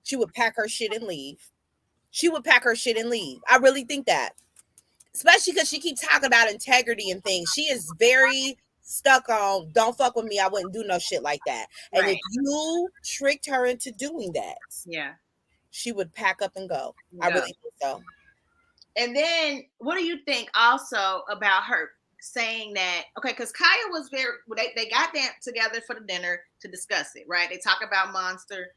she would pack her shit and leave. I really think that. especially because she keeps talking about integrity and things. She is very stuck on, don't fuck with me, I wouldn't do no shit like that. And if you tricked her into doing that, she would pack up and go. I really think so. And then what do you think also about her saying that? Okay, because Kaya was they got together for the dinner to discuss it, right? They talk about Monster.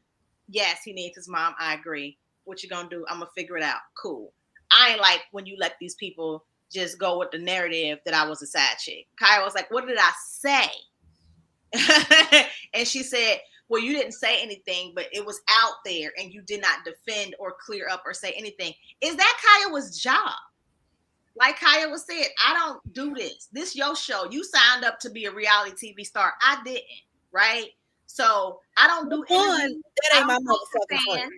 Yes, he needs his mom. I agree. What you gonna do? I'm gonna figure it out. Cool. I ain't like when you let these people just go with the narrative that I was a side chick. Kaya was like, what did I say? And she said, well, you didn't say anything, but it was out there and you did not defend or clear up or say anything. Is that Kaya's job? Like Kaya was said, I don't do this. This your show. You signed up to be a reality TV star. I didn't, right? So I don't do anything. That ain't my motherfucking friend.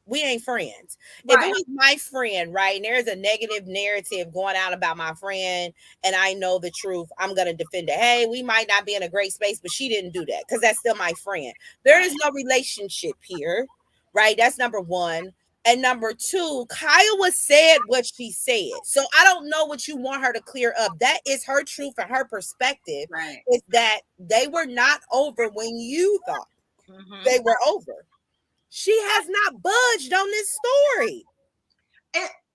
We ain't friends. Right. If it was my friend, right, and there's a negative narrative going out about my friend and I know the truth, I'm going to defend it. Hey, we might not be in a great space, but she didn't do that because that's still my friend. There is no relationship here, right? That's number one. And number two, Kaya said what she said. So I don't know what you want her to clear up. That is her truth and her perspective. Right. Is that they were not over when you thought they were over. She has not budged on this story.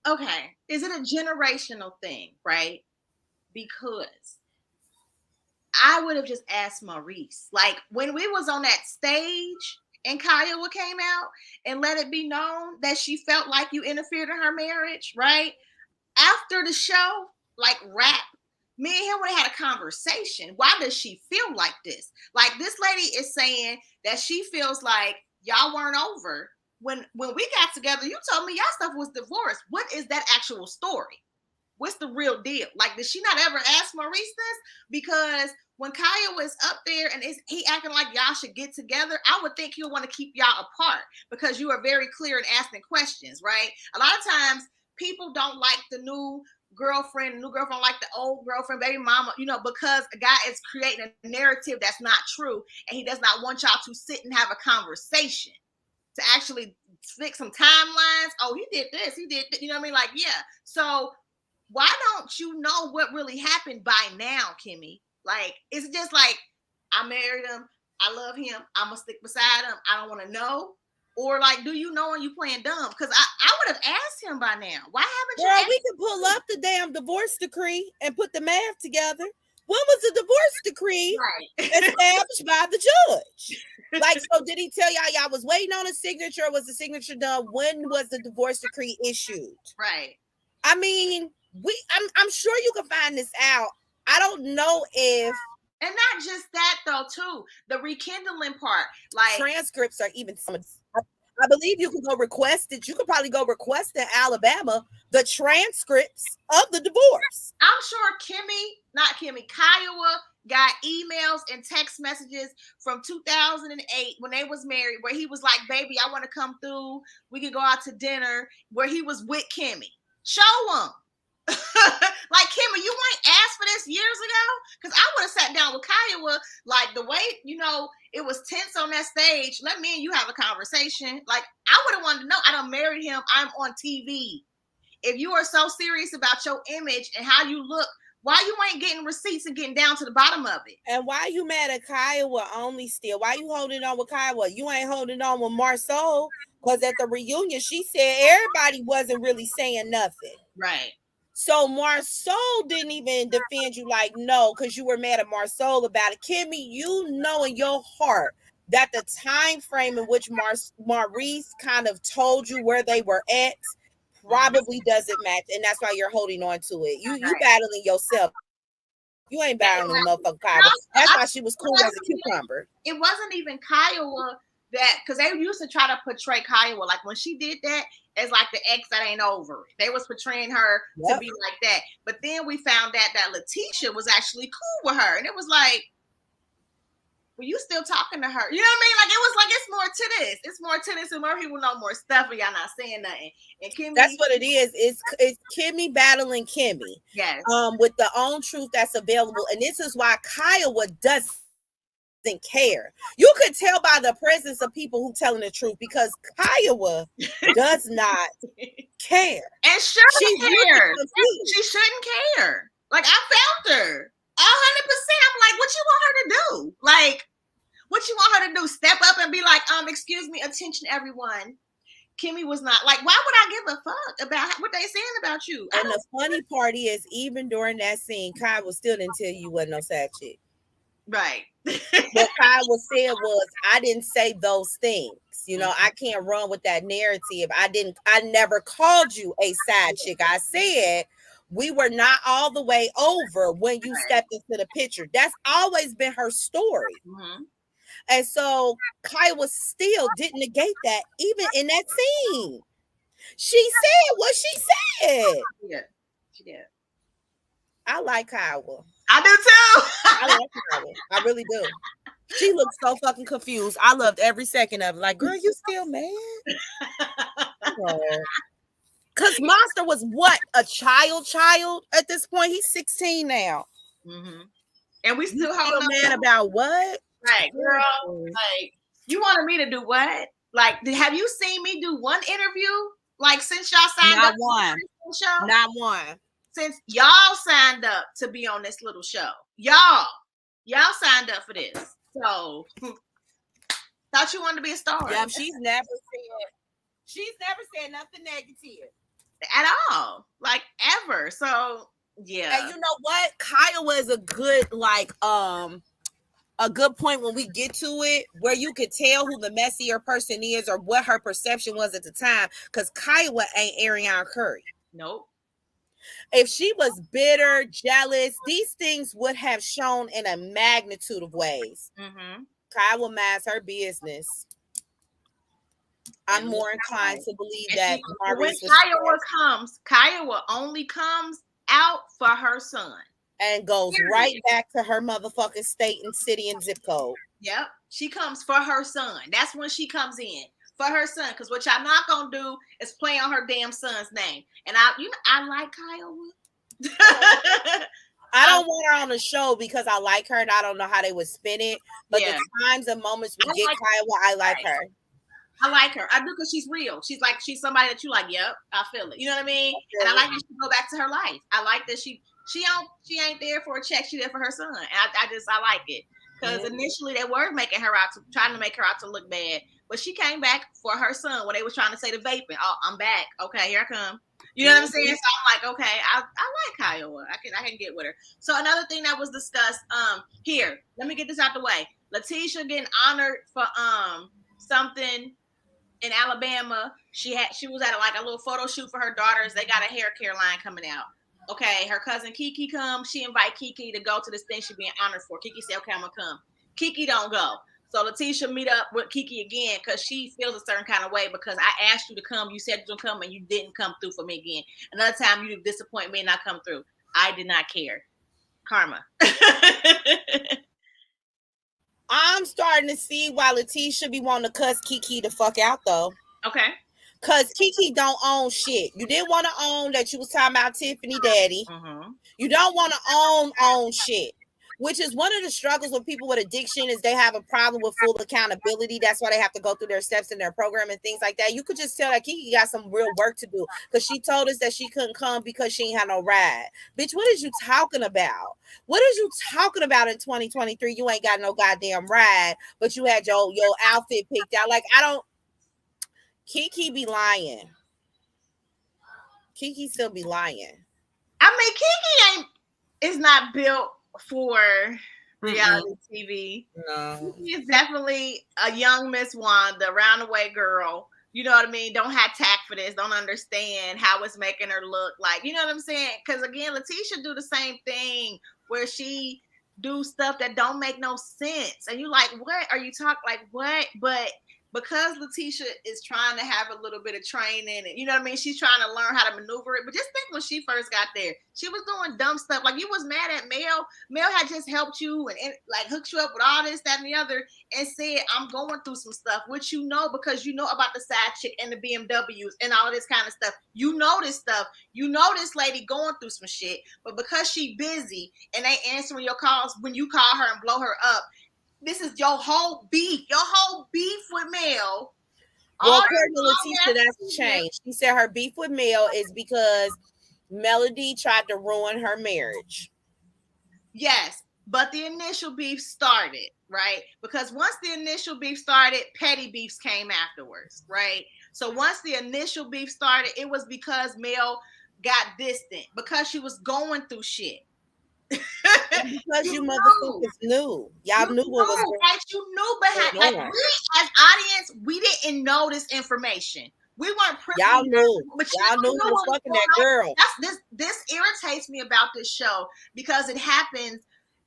Okay. Is it a generational thing, right? Because I would have just asked Maurice. Like when we was on that stage and Kiowa came out and let it be known that she felt like you interfered in her marriage, right? After the show, like rap, me and him would have had a conversation. Why does she feel like this? Like this lady is saying that she feels like y'all weren't over. When we got together, you told me y'all stuff was divorced. What is that actual story? What's the real deal? Like, did she not ever ask Maurice this? Because when Kaya was up there and he acting like y'all should get together, I would think he'll want to keep y'all apart because you are very clear in asking questions, right? A lot of times people don't like the new girlfriend like the old girlfriend, baby mama, because a guy is creating a narrative that's not true and he does not want y'all to sit and have a conversation to actually fix some timelines. Oh, he did this, he did that, you know what I mean? Like, yeah. So why don't you know what really happened by now, Kimmy? Like, it's just like, I married him, I love him, I'm gonna stick beside him, I don't want to know. Or like, do you know when you playing dumb? Because I would have asked him by now. Why haven't you? Girl, we can pull up the damn divorce decree and put the math together. When was the divorce decree established by the judge? Like, so did he tell y'all was waiting on a signature? Or was the signature done? When was the divorce decree issued? Right. I mean, I'm sure you can find this out. I don't know if. And not just that though, too. The rekindling part, like transcripts are even some. I believe you can go request it. You could probably go request in Alabama the transcripts of the divorce. I'm sure Kiowa got emails and text messages from 2008 when they was married where he was like, baby, I want to come through. We can go out to dinner, where he was with Kimmy. Show them. Like, Kimmy, you ain't asked for this years ago? Because I would have sat down with Kiowa, like the way, it was tense on that stage. Let me and you have a conversation. Like, I would have wanted to know. I done married him. I'm on TV. If you are so serious about your image and how you look, why you ain't getting receipts and getting down to the bottom of it? And why you mad at Kiowa only still? Why you holding on with Kiowa? You ain't holding on with Marceau? Because at the reunion, she said everybody wasn't really saying nothing. Right. So Marceau didn't even defend you, like, no, because you were mad at Marceau about it. Kimmy, you know in your heart that the time frame in which Maurice kind of told you where they were at probably doesn't match, and that's why you're holding on to it. You battling yourself. You ain't battling motherfucking Kiowa. That's why she was cool as a cucumber. It wasn't even Kiowa that, because they used to try to portray Kiowa, like when she did that, as like the ex that ain't over it. They was portraying her to be like that. But then we found out that Letitia was actually cool with her. And it was like, well, you still talking to her. You know what I mean? Like, it was like, it's more to this. It's more to this. And more people know more stuff, but y'all not saying nothing. And Kimmy. That's what it is. It's Kimmy battling Kimmy. Yes. With the own truth that's available. And this is why Kiowa does doesn't care. You could tell by the presence of people who telling the truth because Kiowa does not care. And shouldn't care. She shouldn't care. Like, I felt her 100%. I'm like, what you want her to do? Like, what you want her to do? Step up and be like, excuse me, attention everyone. Kimmy was not like, why would I give a fuck about what they saying about you? And the funny part is, even during that scene, Kyle still didn't tell you wasn't no side chick. Right. What Kyle said was, I didn't say those things. You know, I can't run with that narrative. I never called you a side chick. I said we were not all the way over when you stepped into the picture. That's always been her story. Mm-hmm. And so Kiowa still didn't negate that, even in that scene. She said what she said. Yeah, she did. I like Kiowa. I do too. I like Kiowa. I really do. She looked so fucking confused. I loved every second of it. Like, girl, you still mad? Because Monster was what? A child at this point? He's 16 now. Mm-hmm. And we still holding mad about what? Right, girl. Like, you wanted me to do what? Like, have you seen me do one interview? Like, since y'all signed up for this show? Not one. Since y'all signed up to be on this little show. Y'all signed up for this. So, thought you wanted to be a star. Yeah, she's never said nothing negative. At all. Like, ever. So, yeah. And you know what? Kiowa is a good, like, a good point when we get to it, where you could tell who the messier person is or what her perception was at the time, because Kiowa ain't Ariana Curry. Nope. If she was bitter, jealous, these things would have shown in a magnitude of ways. Mm-hmm. Kiowa minds her business. I'm more inclined to believe that when Kiowa only comes out for her son. And goes right back to her motherfucking state and city and zip code. Yep. She comes for her son. That's when she comes in. For her son. Because what y'all not gonna do is play on her damn son's name. And I like Kiowa. I don't want her on the show because I like her and I don't know how they would spin it. But the times and moments we get Kiowa, I like her. I like her. I do because she's real. She's somebody that you like, yep, I feel it. You know what I mean? And I like that she go back to her life. I like that she ain't there for a check. She there for her son. And I like it. Because initially they were trying to make her out to look bad. But she came back for her son when they was trying to say the vaping. Oh, I'm back. Okay, here I come. You know what I'm saying? So I'm like, okay, I like Kiowa. I can get with her. So another thing that was discussed, here, let me get this out the way. Letitia getting honored for something in Alabama. She was at a little photo shoot for her daughters. They got a hair care line coming out. Okay, her cousin Kiki comes. She invite Kiki to go to this thing she's being honored for. Kiki said, okay, I'm gonna come. Kiki don't go. So Letitia meet up with Kiki again because she feels a certain kind of way because I asked you to come. You said you'll come and you didn't come through for me again. Another time you disappoint me and not come through. I did not care. Karma. I'm starting to see why Letitia be wanting to cuss Kiki the fuck out though. Okay. Because Kiki don't own shit. You didn't want to own that you was talking about Tiffany daddy. Mm-hmm. You don't want to own shit. Which is one of the struggles with people with addiction is they have a problem with full accountability. That's why they have to go through their steps in their program and things like that. You could just tell that Kiki got some real work to do because she told us that she couldn't come because she ain't had no ride. Bitch, what is you talking about? What is you talking about in 2023? You ain't got no goddamn ride, but you had your outfit picked out. Like, Kiki be lying. Kiki still be lying. I mean, Kiki is not built for reality TV. No. She is definitely a young Miss Wanda, roundaway girl. You know what I mean? Don't have tact for this. Don't understand how it's making her look like. You know what I'm saying? Because again, Letitia do the same thing where she do stuff that don't make no sense. And you like, what are you talking? Like, what? But because Letitia is trying to have a little bit of training and you know what I mean? She's trying to learn how to maneuver it. But just think when she first got there, she was doing dumb stuff. Like you was mad at Mel. Mel had just helped you and like hooked you up with all this, that, and the other and said, I'm going through some stuff, which you know because you know about the side chick and the BMWs and all of this kind of stuff. You know this stuff. You know this lady going through some shit. But because she busy and they answering your calls when you call her and blow her up, this is your whole beef with Mel. Well, according to Letitia, that's changed. She said her beef with Mel is because Melody tried to ruin her marriage. Yes, but the initial beef started, right? Because once the initial beef started, petty beefs came afterwards, right? So once the initial beef started, it was because Mel got distant, because she was going through shit. Because you motherfuckers knew. Y'all knew what was going on. Right? You knew behind, like, we as audience, we didn't know this information. We weren't privy. Y'all knew. But y'all knew who was fucking that girl. This irritates me about this show because it happens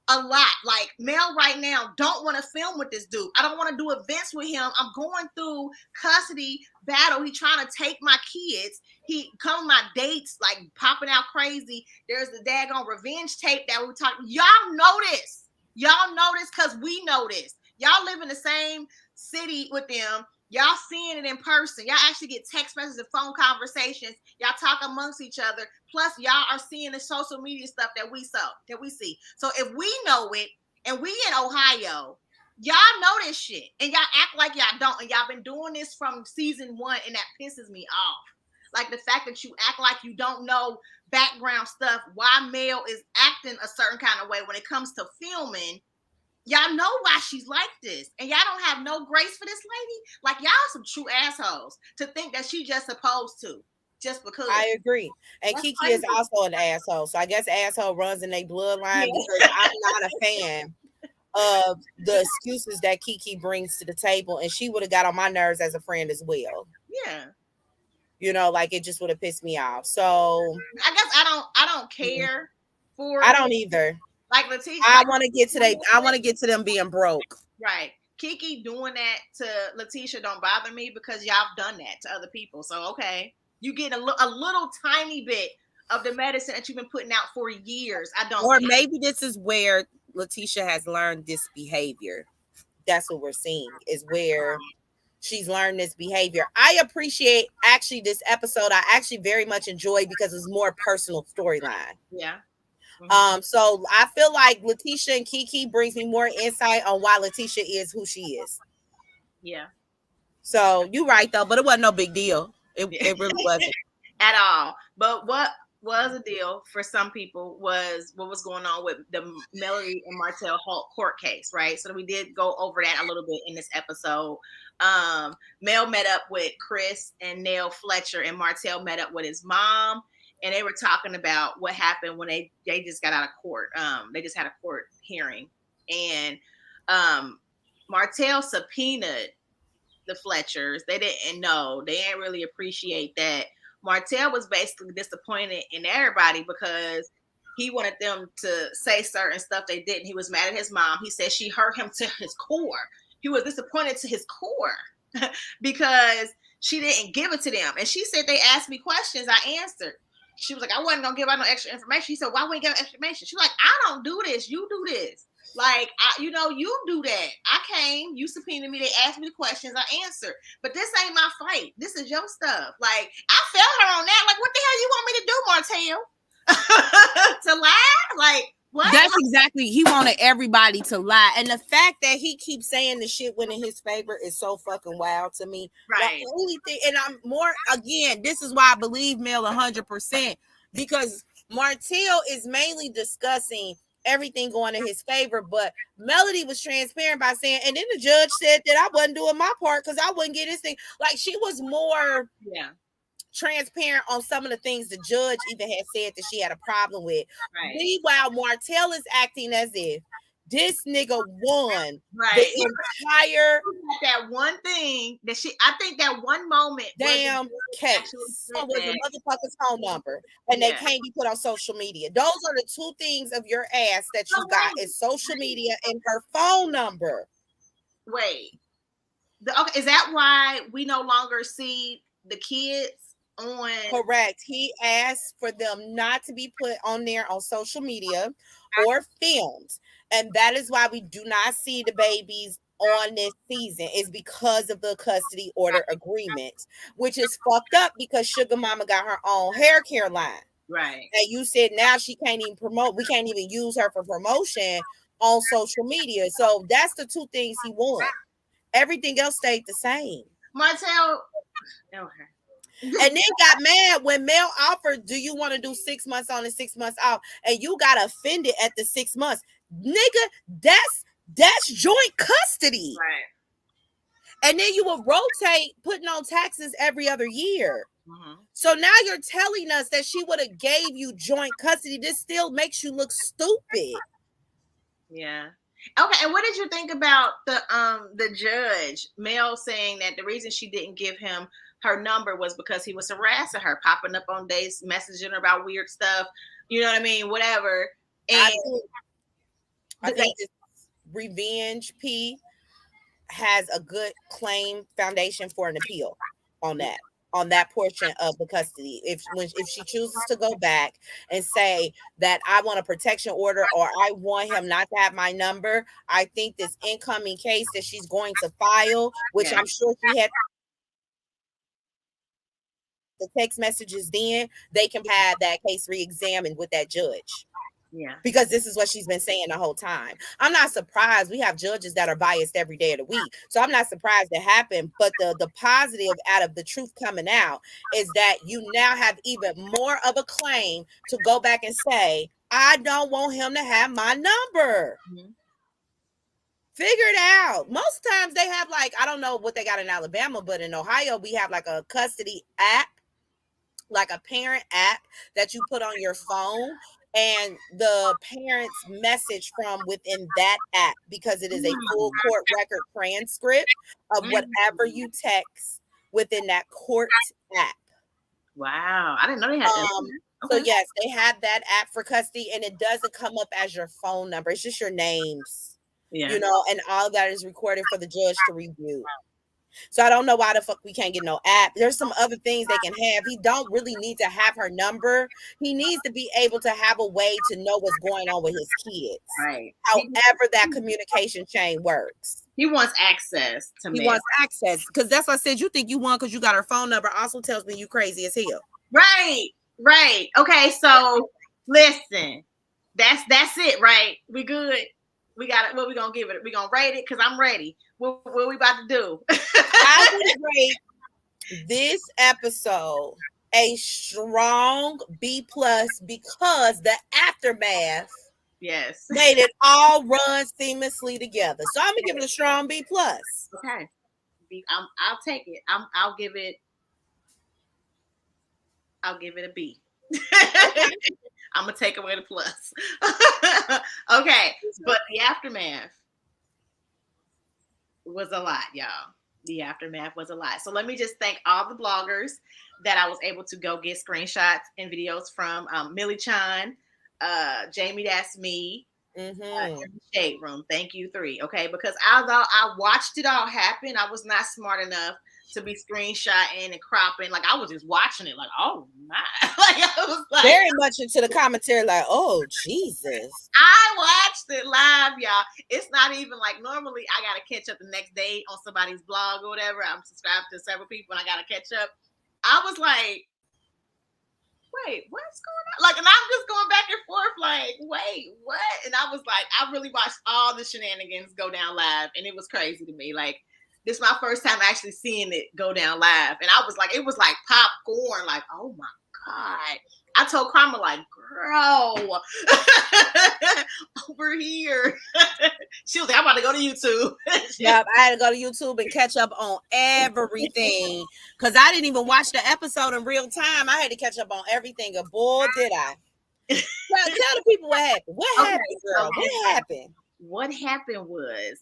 a lot. Like, Mel right now don't want to film with this dude. I don't want to do events with him. I'm going through custody battle. He trying to take my kids. He come to my dates, like popping out crazy. There's the daggone revenge tape that we talked. Y'all know this. Y'all know this because we know this. Y'all live in the same city with them. Y'all seeing it in person. Y'all actually get text messages and phone conversations. Y'all talk amongst each other. Plus, y'all are seeing the social media stuff that we see. So if we know it and we in Ohio, y'all know this shit. And y'all act like y'all don't. And y'all been doing this from season 1, and that pisses me off. Like the fact that you act like you don't know background stuff, why Mel is acting a certain kind of way when it comes to filming. Y'all know why she's like this, and y'all don't have no grace for this lady. Like, y'all some true assholes to think that she just supposed to, just because. I agree. And that's Kiki crazy. Is also an asshole. So I guess asshole runs in their bloodline because I'm not a fan of the excuses that Kiki brings to the table, and she would have got on my nerves as a friend as well. Yeah. You know, like it just would have pissed me off. So I guess I don't care for. I don't either. Like Letitia, I want to get to them being broke. Right. Kiki doing that to Letitia don't bother me because y'all have done that to other people. So, okay. You get a little tiny bit of the medicine that you've been putting out for years. I don't. Or maybe this is where Letitia has learned this behavior. That's what we're seeing, is where she's learned this behavior. I appreciate actually this episode. I actually very much enjoyed because it's more personal storyline. Yeah. Mm-hmm. So I feel like Letitia and Kiki brings me more insight on why Letitia is who she is. Yeah. So you're right though, but it wasn't no big deal. It really wasn't at all. But what was a deal for some people was what was going on with the Melody and Martell court case, right? So we did go over that a little bit in this episode. Mel met up with Chris and Nell Fletcher, and Martell met up with his mom. And they were talking about what happened when they just got out of court. They just had a court hearing. And Martell subpoenaed the Fletchers. They didn't know. They didn't really appreciate that. Martell was basically disappointed in everybody because he wanted them to say certain stuff they didn't. He was mad at his mom. He said she hurt him to his core. He was disappointed to his core because she didn't give it to them. And she said they asked me questions. I answered. She was like, I wasn't going to give out no extra information. She said, why wouldn't you give extra information? She was like, I don't do this. You do this. Like, you do that. I came, you subpoenaed me. They asked me the questions. I answered. But this ain't my fight. This is your stuff. Like, I felt her on that. Like, what the hell you want me to do, Martell? To lie? Like, what? That's exactly. He wanted everybody to lie. And the fact that he keeps saying the shit went in his favor is so fucking wild to me. Right. The only thing, and I'm more, again, this is why I believe Mel 100%, because Martell is mainly discussing everything going in his favor, but Melody was transparent by saying, and then the judge said that I wasn't doing my part because I wouldn't get this thing. Like, she was more transparent on some of the things the judge even had said that she had a problem with. Right. Meanwhile, Martell is acting as if this nigga won the entire that one thing that I think that one moment damn case was a motherfucker's phone number and they can't be put on social media. Those are the two things of your ass that you got is social media and her phone number. Wait, is that why we no longer see the kids on? Correct. He asked for them not to be put on there on social media or filmed. And that is why we do not see the babies on this season, is because of the custody order agreement, which is fucked up because Sugar Mama got her own hair care line. Right. And you said now she can't even promote. We can't even use her for promotion on social media. So that's the two things he won. Everything else stayed the same. Martell, okay. And then got mad when Mel offered, do you want to do 6 months on and 6 months off? And you got offended at the 6 months. Nigga, that's joint custody. Right. And then you will rotate putting on taxes every other year. Mm-hmm. So now you're telling us that she would have gave you joint custody. This still makes you look stupid. Yeah. Okay, and what did you think about the judge, Mel, saying that the reason she didn't give him her number was because he was harassing her, popping up on dates, messaging her about weird stuff, you know what I mean, whatever. And I think this revenge P has a good claim foundation for an appeal on that portion of the custody. If she chooses to go back and say that I want a protection order or I want him not to have my number, I think this incoming case that she's going to file, which I'm sure she had the text messages, then they can have that case re-examined with that judge. Yeah. Because this is what she's been saying the whole time. I'm not surprised. We have judges that are biased every day of the week. So I'm not surprised it happened. But the positive out of the truth coming out is that you now have even more of a claim to go back and say, I don't want him to have my number. Mm-hmm. Figure it out. Most times they have, like, I don't know what they got in Alabama, but in Ohio, we have like a custody app, like a parent app that you put on your phone. And the parents message from within that app because it is a full court record transcript of whatever you text within that court app. Wow. I didn't know they had that. So yes, they have that app for custody, and it doesn't come up as your phone number. It's just your names, you know, and all that is recorded for the judge to review. So I don't know why the fuck we can't get no app. There's some other things they can have. He don't really need to have her number. He needs to be able to have a way to know what's going on with his kids. Right. However that communication chain works. He wants access to me. He wants access. Because that's what I said. You think you won because you got her phone number also tells me you crazy as hell. Right. Right. Okay. So listen, that's it, right? We good. We got it. What we gonna give it? We gonna rate it? Because I'm ready. What we about to do? I would rate this episode a strong B+ because the aftermath made it all run seamlessly together. So I'm gonna give it a strong B+. Okay. I'll take it. I'll give it a B. I'm gonna take away the plus. Okay, but the aftermath was a lot, y'all. The aftermath was a lot. So let me just thank all the bloggers that I was able to go get screenshots and videos from. Millie Chan, Jamie, that's me. Shade Room. Thank you, 3. Okay, because although I watched it all happen, I was not smart enough to be screenshotting and cropping. Like, I was just watching it like, oh my. Like, I was like very much into the commentary, like, oh Jesus. I watched it live, y'all. It's not even like normally I gotta catch up the next day on somebody's blog or whatever. I'm subscribed to several people and I gotta catch up. I was like, wait, what's going on? Like, and I'm just going back and forth, like, wait, what? And I was like, I really watched all the shenanigans go down live, and it was crazy to me. Like, this is my first time actually seeing it go down live. And I was like, it was like popcorn, like, oh my God. I told Karma, like, girl, over here. She was like, I'm about to go to YouTube. Yep, I had to go to YouTube and catch up on everything. Because I didn't even watch the episode in real time. I had to catch up on everything. And boy, did I. Tell the people what happened. What happened, girl? What happened? What happened was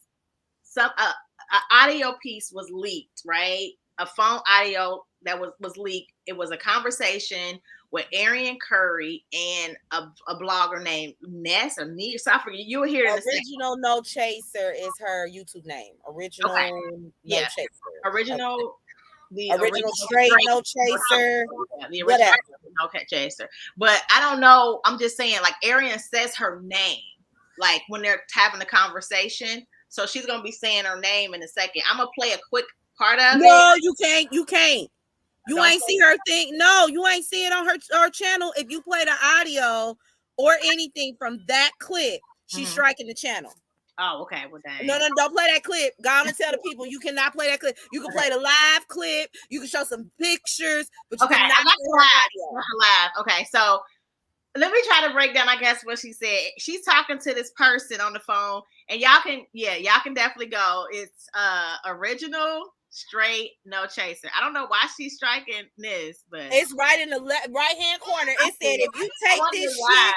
some an audio piece was leaked, right? A phone audio that was leaked. It was a conversation with Arian Curry and a blogger named Ness or Nia. So I forget. You were here. Original No Chaser is her YouTube name. Original No Chaser. Original straight No Chaser. The original No Chaser. But I don't know. I'm just saying, like, Arian says her name, like when they're having the conversation. So she's gonna be saying her name in a second. I'm gonna play a quick part of it. No, you can't. You can't. You ain't see her thing. No, you ain't see it on her channel. If you play the audio or anything from that clip, She's striking the channel. Oh, okay. Well, dang. No, don't play that clip. Go on and tell the people you cannot play that clip. You can play the live clip. You can show some pictures, but you cannot play live. Okay, so let me try to break down, I guess, what she said. She's talking to this person on the phone, and y'all can definitely go. It's original, straight, no chaser. I don't know why she's striking this, but it's right in the right hand corner. It said if you take this shit,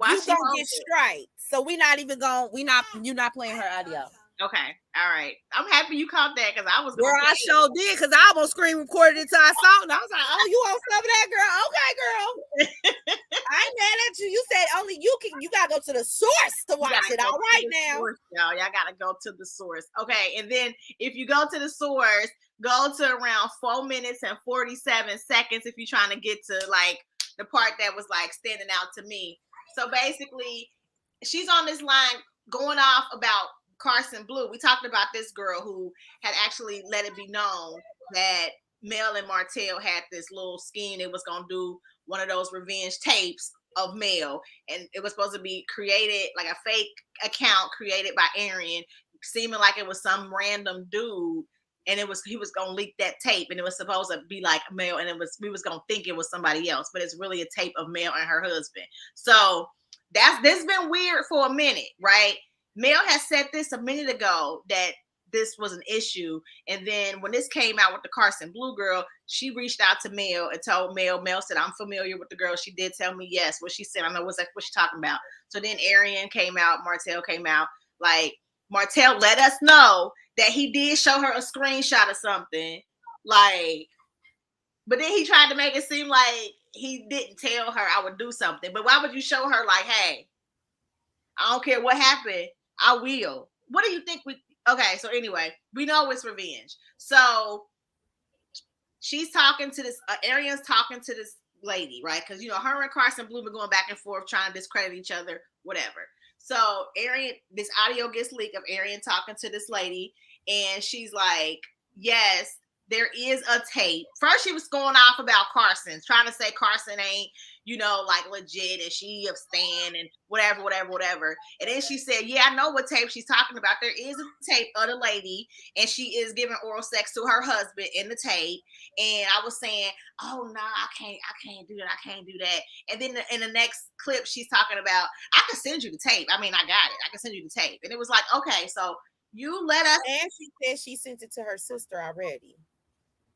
you gonna get straight. So you're not playing her audio. Okay, all right. I'm happy you caught that because I was. Girl, I sure did because I almost screen recorded it till I saw it. And I was like, "Oh, you want some of that, girl? Okay, girl. I ain't mad at you. You said only you can. You gotta go to the source to watch it. All right now, y'all gotta go to the source. Okay, and then if you go to the source, go to around 4 minutes and 47 seconds if you're trying to get to like the part that was like standing out to me. So basically, she's on this line going off about Carson Blue. We talked about this girl who had actually let it be known that Mel and Martell had this little scheme. It was going to do one of those revenge tapes of Mel, and it was supposed to be created like a fake account created by Arian, seeming like it was some random dude, and he was going to leak that tape, and it was supposed to be like Mel, and we was going to think it was somebody else, but it's really a tape of Mel and her husband. So this been weird for a minute, right? Mel has said this a minute ago that this was an issue. And then when this came out with the Carson Blue girl, she reached out to Mel and told Mel. Mel said, I'm familiar with the girl. She did tell me yes. What she said, I know what she's talking about. So then Arian came out, Martell came out. Like, Martell let us know that he did show her a screenshot of something. Like, but then he tried to make it seem like he didn't tell her I would do something. But why would you show her like, hey, I don't care what happened, I will. What do you think okay, so anyway, we know it's revenge. So she's talking to this, Arian's talking to this lady, right? Because, her and Carson Blue been going back and forth trying to discredit each other, whatever. So Arian, this audio gets leaked of Arian talking to this lady, and she's like, yes, there is a tape. First, she was going off about Carson, trying to say Carson ain't, like legit, and she of Stan and whatever. And then she said, yeah, I know what tape she's talking about. There is a tape of the lady, and she is giving oral sex to her husband in the tape. And I was saying, oh no, I can't do that. I can't do that. And then in the next clip, she's talking about, I can send you the tape. I mean, I got it. I can send you the tape. And it was like, okay, so you let us. And she said she sent it to her sister already.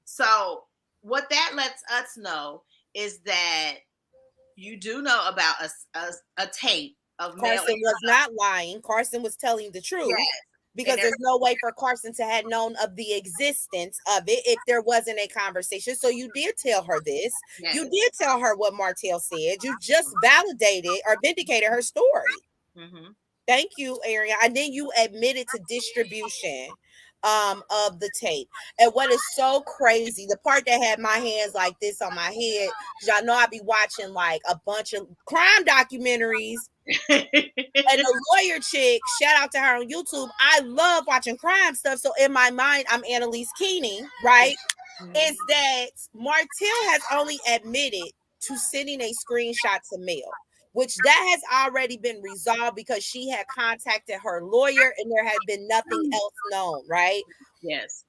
So what that lets us know is that you do know about a tape of Carson was not lying. Carson was telling the truth. Yes. Because there's no way for Carson to have known of the existence of it if there wasn't a conversation. So you did tell her this. Yes. You did tell her what Martell said. You just validated or vindicated her story. Mm-hmm. Thank you, Arian. And then you admitted to distribution of the tape. And what is so crazy, the part that had my hands like this on my head, because y'all know I be watching like a bunch of crime documentaries. And the lawyer chick, shout out to her on YouTube. I love watching crime stuff. So in my mind, I'm Annalise Keating, right? Mm-hmm. Is that Martell has only admitted to sending a screenshot to Mel, which that has already been resolved because she had contacted her lawyer and there had been nothing else known, right? Yes.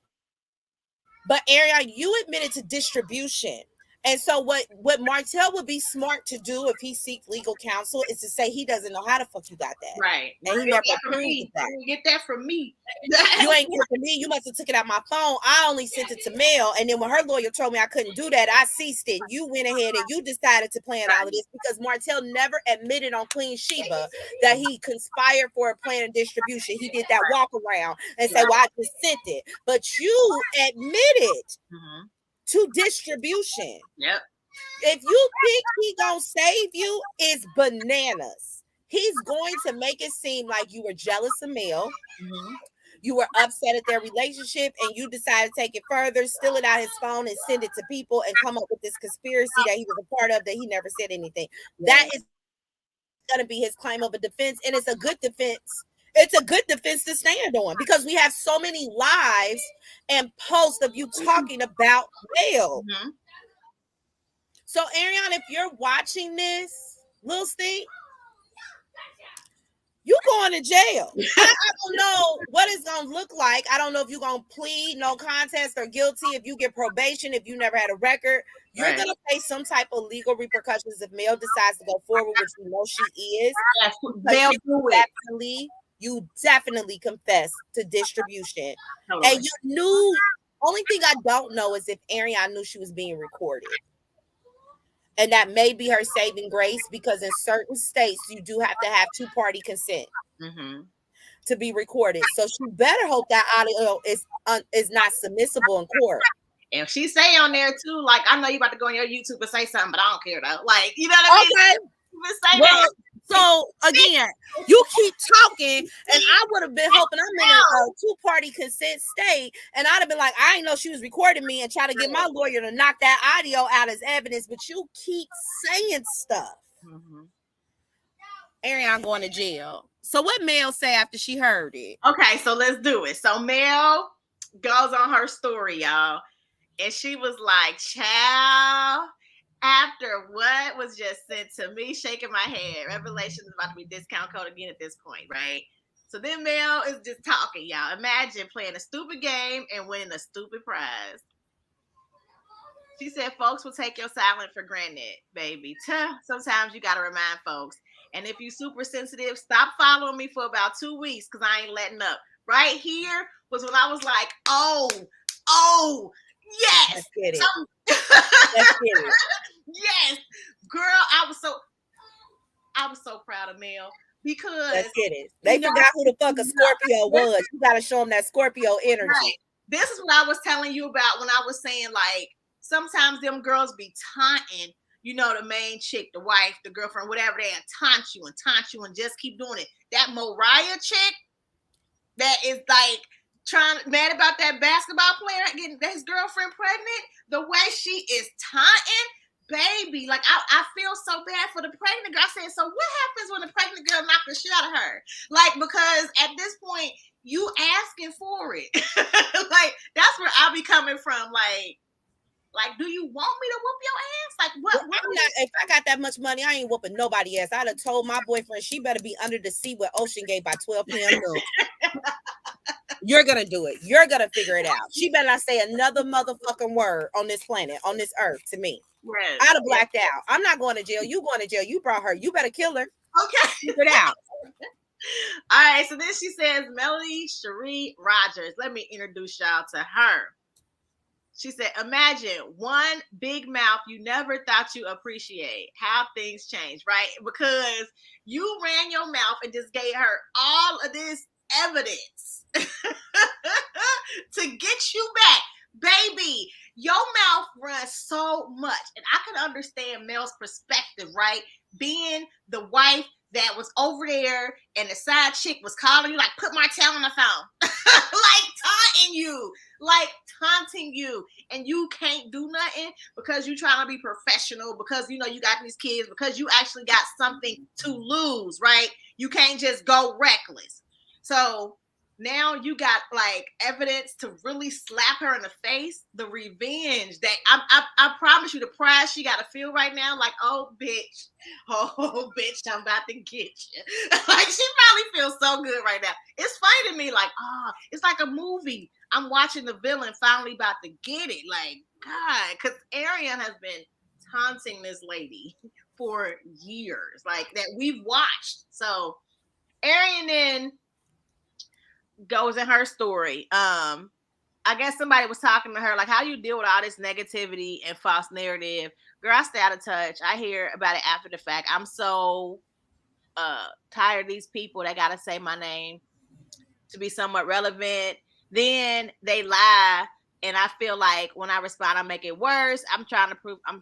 But Ariana, you admitted to distribution. And so what Martell would be smart to do if he seeks legal counsel is to say he doesn't know how the fuck you got that. Right. And he never proved that. You get that from me. You ain't get it from me. You must have took it out my phone. I only sent it to Mel. And then when her lawyer told me I couldn't do that, I ceased it. You went ahead and you decided to plan all of this because Martell never admitted on Queen Sheba that he conspired for a plan of distribution. He did that walk around and say, well, I just sent it. But you admitted to distribution. Yep. If you think he gonna save you, it's bananas. He's going to make it seem like you were jealous of Mel. Mm-hmm. You were upset at their relationship and you decided to take it further, steal it out his phone and send it to people and come up with this conspiracy that he was a part of that he never said anything. That is going to be his claim of a defense, and it's a good defense. It's a good defense to stand on because we have so many lives and posts of you talking about Mel. Mm-hmm. So, Ariana, if you're watching this, Lil Stink, you going to jail. I don't know what it's going to look like. I don't know if you're going to plead no contest or guilty. If you get probation, if you never had a record, you're going to face some type of legal repercussions if Mel decides to go forward, which we know she is. They'll do it. You definitely confess to distribution. Totally. And you knew, only thing I don't know is if Ariane knew she was being recorded. And that may be her saving grace, because in certain states, you do have to have two-party consent to be recorded. So she better hope that audio is not submissible in court. And she say on there too, like, I know you about to go on your YouTube and say something, but I don't care though. Like, you know what I mean? Okay. Well, so again, you keep talking, and I would have been hoping I'm in a two-party consent state, and I'd have been like, I didn't know she was recording me, and try to get my lawyer to knock that audio out as evidence, but you keep saying stuff. Ariane going to jail. So what Mel say after she heard it? Okay, so let's do it. So Mel goes on her story, y'all, and she was like, child, after what was just sent to me, shaking my head. Revelation is about to be discount code again at this point, right? So then Mel is just talking, y'all. Imagine playing a stupid game and winning a stupid prize. She said, folks will take your silence for granted, baby. Sometimes you got to remind folks. And if you super sensitive, stop following me for about 2 weeks, because I ain't letting up. Right here was when I was like, oh, yes. Let's get it. Let's get it. Yes, girl, I was so proud of Mel, because let's get it. They forgot who the fuck a Scorpio was. You gotta show them that Scorpio energy. Right. This is what I was telling you about when I was saying, like, sometimes them girls be taunting, you know, the main chick, the wife, the girlfriend, whatever, they taunt you and just keep doing it. That Mariah chick that is like mad about that basketball player getting his girlfriend pregnant, the way she is taunting, baby, like I feel so bad for the pregnant girl. I said, so what happens when the pregnant girl knocks the shit out of her? Like, because at this point, you asking for it. Like, that's where I be coming from. Like, do you want me to whoop your ass? Like, what? If I got that much money, I ain't whooping nobody ass. I'd have told my boyfriend she better be under the sea with Ocean Gate by 12 p.m. You're gonna do it. You're gonna figure it out. She better not say another motherfucking word on this planet, on this earth, to me. Right. I'd have blacked out. I'm not going to jail. You going to jail. You brought her. You better kill her. Okay. Figure it out. All right. So then she says, Melody Cherie Rogers. Let me introduce y'all to her. She said, imagine one big mouth you never thought you appreciate. How things change, right? Because you ran your mouth and just gave her all of this evidence to get you back. Baby, your mouth runs so much. And I can understand Mel's perspective, right? Being the wife that was over there and the side chick was calling you, like, put my tail on the phone. like taunting you. And you can't do nothing because you're trying to be professional, because, you know, you got these kids, because you actually got something to lose, right? You can't just go reckless. So now you got like evidence to really slap her in the face. The revenge that I promise you, the pride she got to feel right now, like, oh bitch, I'm about to get you. Like, she probably feels so good right now. It's funny to me, like, it's like a movie. I'm watching the villain finally about to get it. Like, God, because Ariane has been taunting this lady for years, like, that we've watched. So Ariane then goes in her story. I guess somebody was talking to her, like, how do you deal with all this negativity and false narrative? Girl, I stay out of touch. I hear about it after the fact. I'm so tired of these people that gotta say my name to be somewhat relevant. Then they lie, and I feel like when I respond, I make it worse. I'm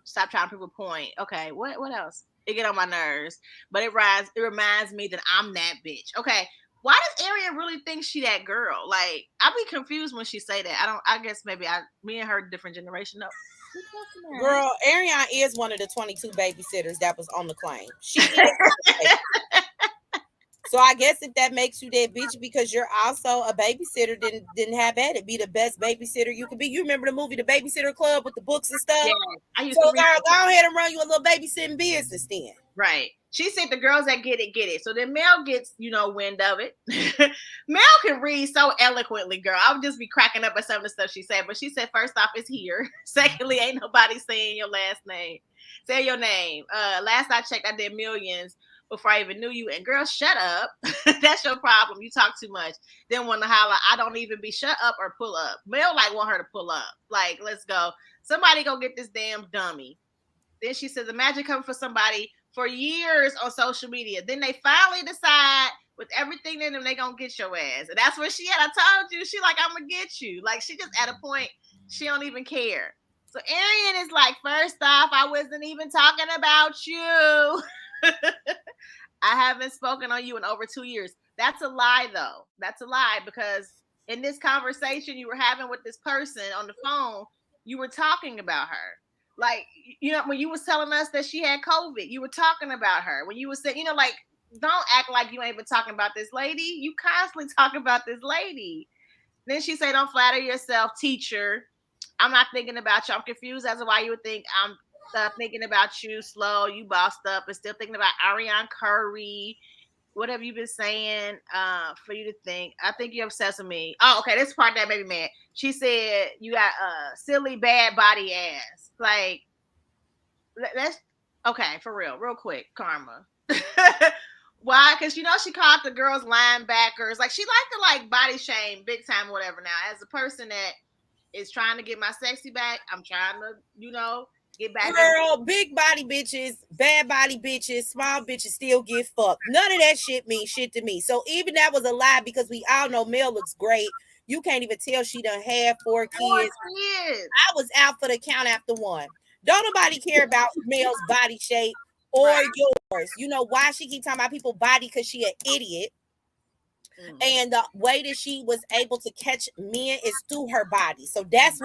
stop trying to prove a point. Okay, what else? It get on my nerves, but it reminds me that I'm that bitch. Okay. Why does Ariane really think she that girl? Like, I be confused when she say that. I guess maybe me and her different generation though. Girl, Ariane is one of the 22 babysitters that was on the claim. She is. So I guess if that makes you that bitch because you're also a babysitter, didn't have at it. Be the best babysitter you could be. You remember the movie The Babysitter Club with the books and stuff? Yeah, I used so to go ahead and run you a little babysitting business then. Right. She said the girls that get it. So then Mel gets, wind of it. Mel can read so eloquently, girl. I would just be cracking up at some of the stuff she said. But she said, first off, it's here. Secondly, ain't nobody saying your last name. Say your name. Last I checked, I did millions before I even knew you. And girl, shut up. That's your problem. You talk too much. Then want to holler, I don't even be shut up or pull up. Mel want her to pull up. Like, let's go. Somebody go get this damn dummy. Then she says, imagine coming for somebody for years on social media. Then they finally decide with everything in them, they gonna get your ass. And that's what she had. I told you, she like, I'm gonna get you. Like, she just at a point, she don't even care. So Arian is like, first off, I wasn't even talking about you. I haven't spoken on you in over 2 years. That's a lie, though. That's a lie, because in this conversation you were having with this person on the phone, you were talking about her. Like, when you was telling us that she had COVID, you were talking about her. When you was saying, like, don't act like you ain't been talking about this lady. You constantly talk about this lady. Then she said, don't flatter yourself, teacher. I'm not thinking about you. I'm confused as to why you would think I'm thinking about you, slow, you bossed up, and still thinking about Ariane Curry. What have you been saying for you to think? I think you're obsessed with me. Oh, okay. This part that made me mad. She said you got a silly, bad body ass. Like, that's okay, for real quick, Karma. Why? Because she called the girls linebackers. Like, she liked to body shame big time, whatever. Now, as a person that is trying to get my sexy back, I'm trying to, get back. Girl, big body bitches, bad body bitches, small bitches still get fucked. None of that shit means shit to me. So even that was a lie, because we all know Mel looks great. You can't even tell she done had 4 kids. I was out for the count after one. Don't nobody care about Mel's body shape or yours. You know why she keep talking about people's body? Because she an idiot. And the way that she was able to catch men is through her body. So that's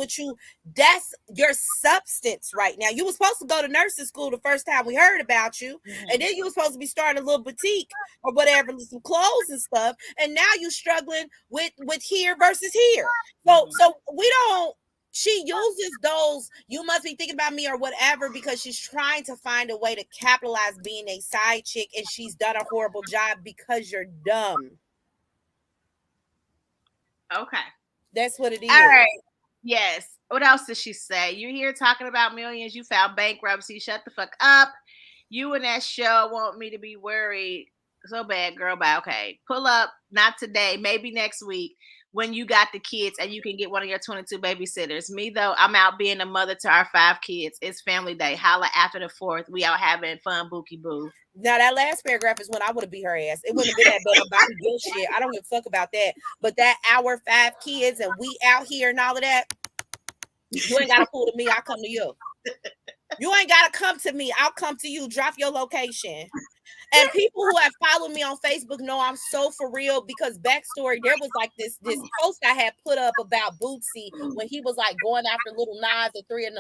your substance right now. You were supposed to go to nursing school the first time we heard about you. And then you were supposed to be starting a little boutique or whatever, some clothes and stuff. And now you're struggling with here versus here. So we don't, she uses those, you must be thinking about me or whatever, because she's trying to find a way to capitalize being a side chick, and she's done a horrible job because you're dumb. Okay. That's what it is. All right. Yes. What else did she say? You're here talking about millions. You filed bankruptcy. Shut the fuck up. You and that show want me to be worried so bad, girl. But okay. Pull up. Not today. Maybe next week when you got the kids and you can get one of your 22 babysitters. Me, though, I'm out being a mother to our 5 kids. It's family day. Holla after the 4th. We out having fun, bookie boo. Now, that last paragraph is when I would have beat her ass. It wouldn't have been that bad about the guilt shit. I don't give a fuck about that. But that our 5 kids and we out here and all of that, you ain't got to pull to me. I'll come to you. You ain't got to come to me. I'll come to you. Drop your location. And people who have followed me on Facebook know I'm so for real, because backstory, there was like this post I had put up about Bootsy when he was like going after Little Nas at 3 a.m,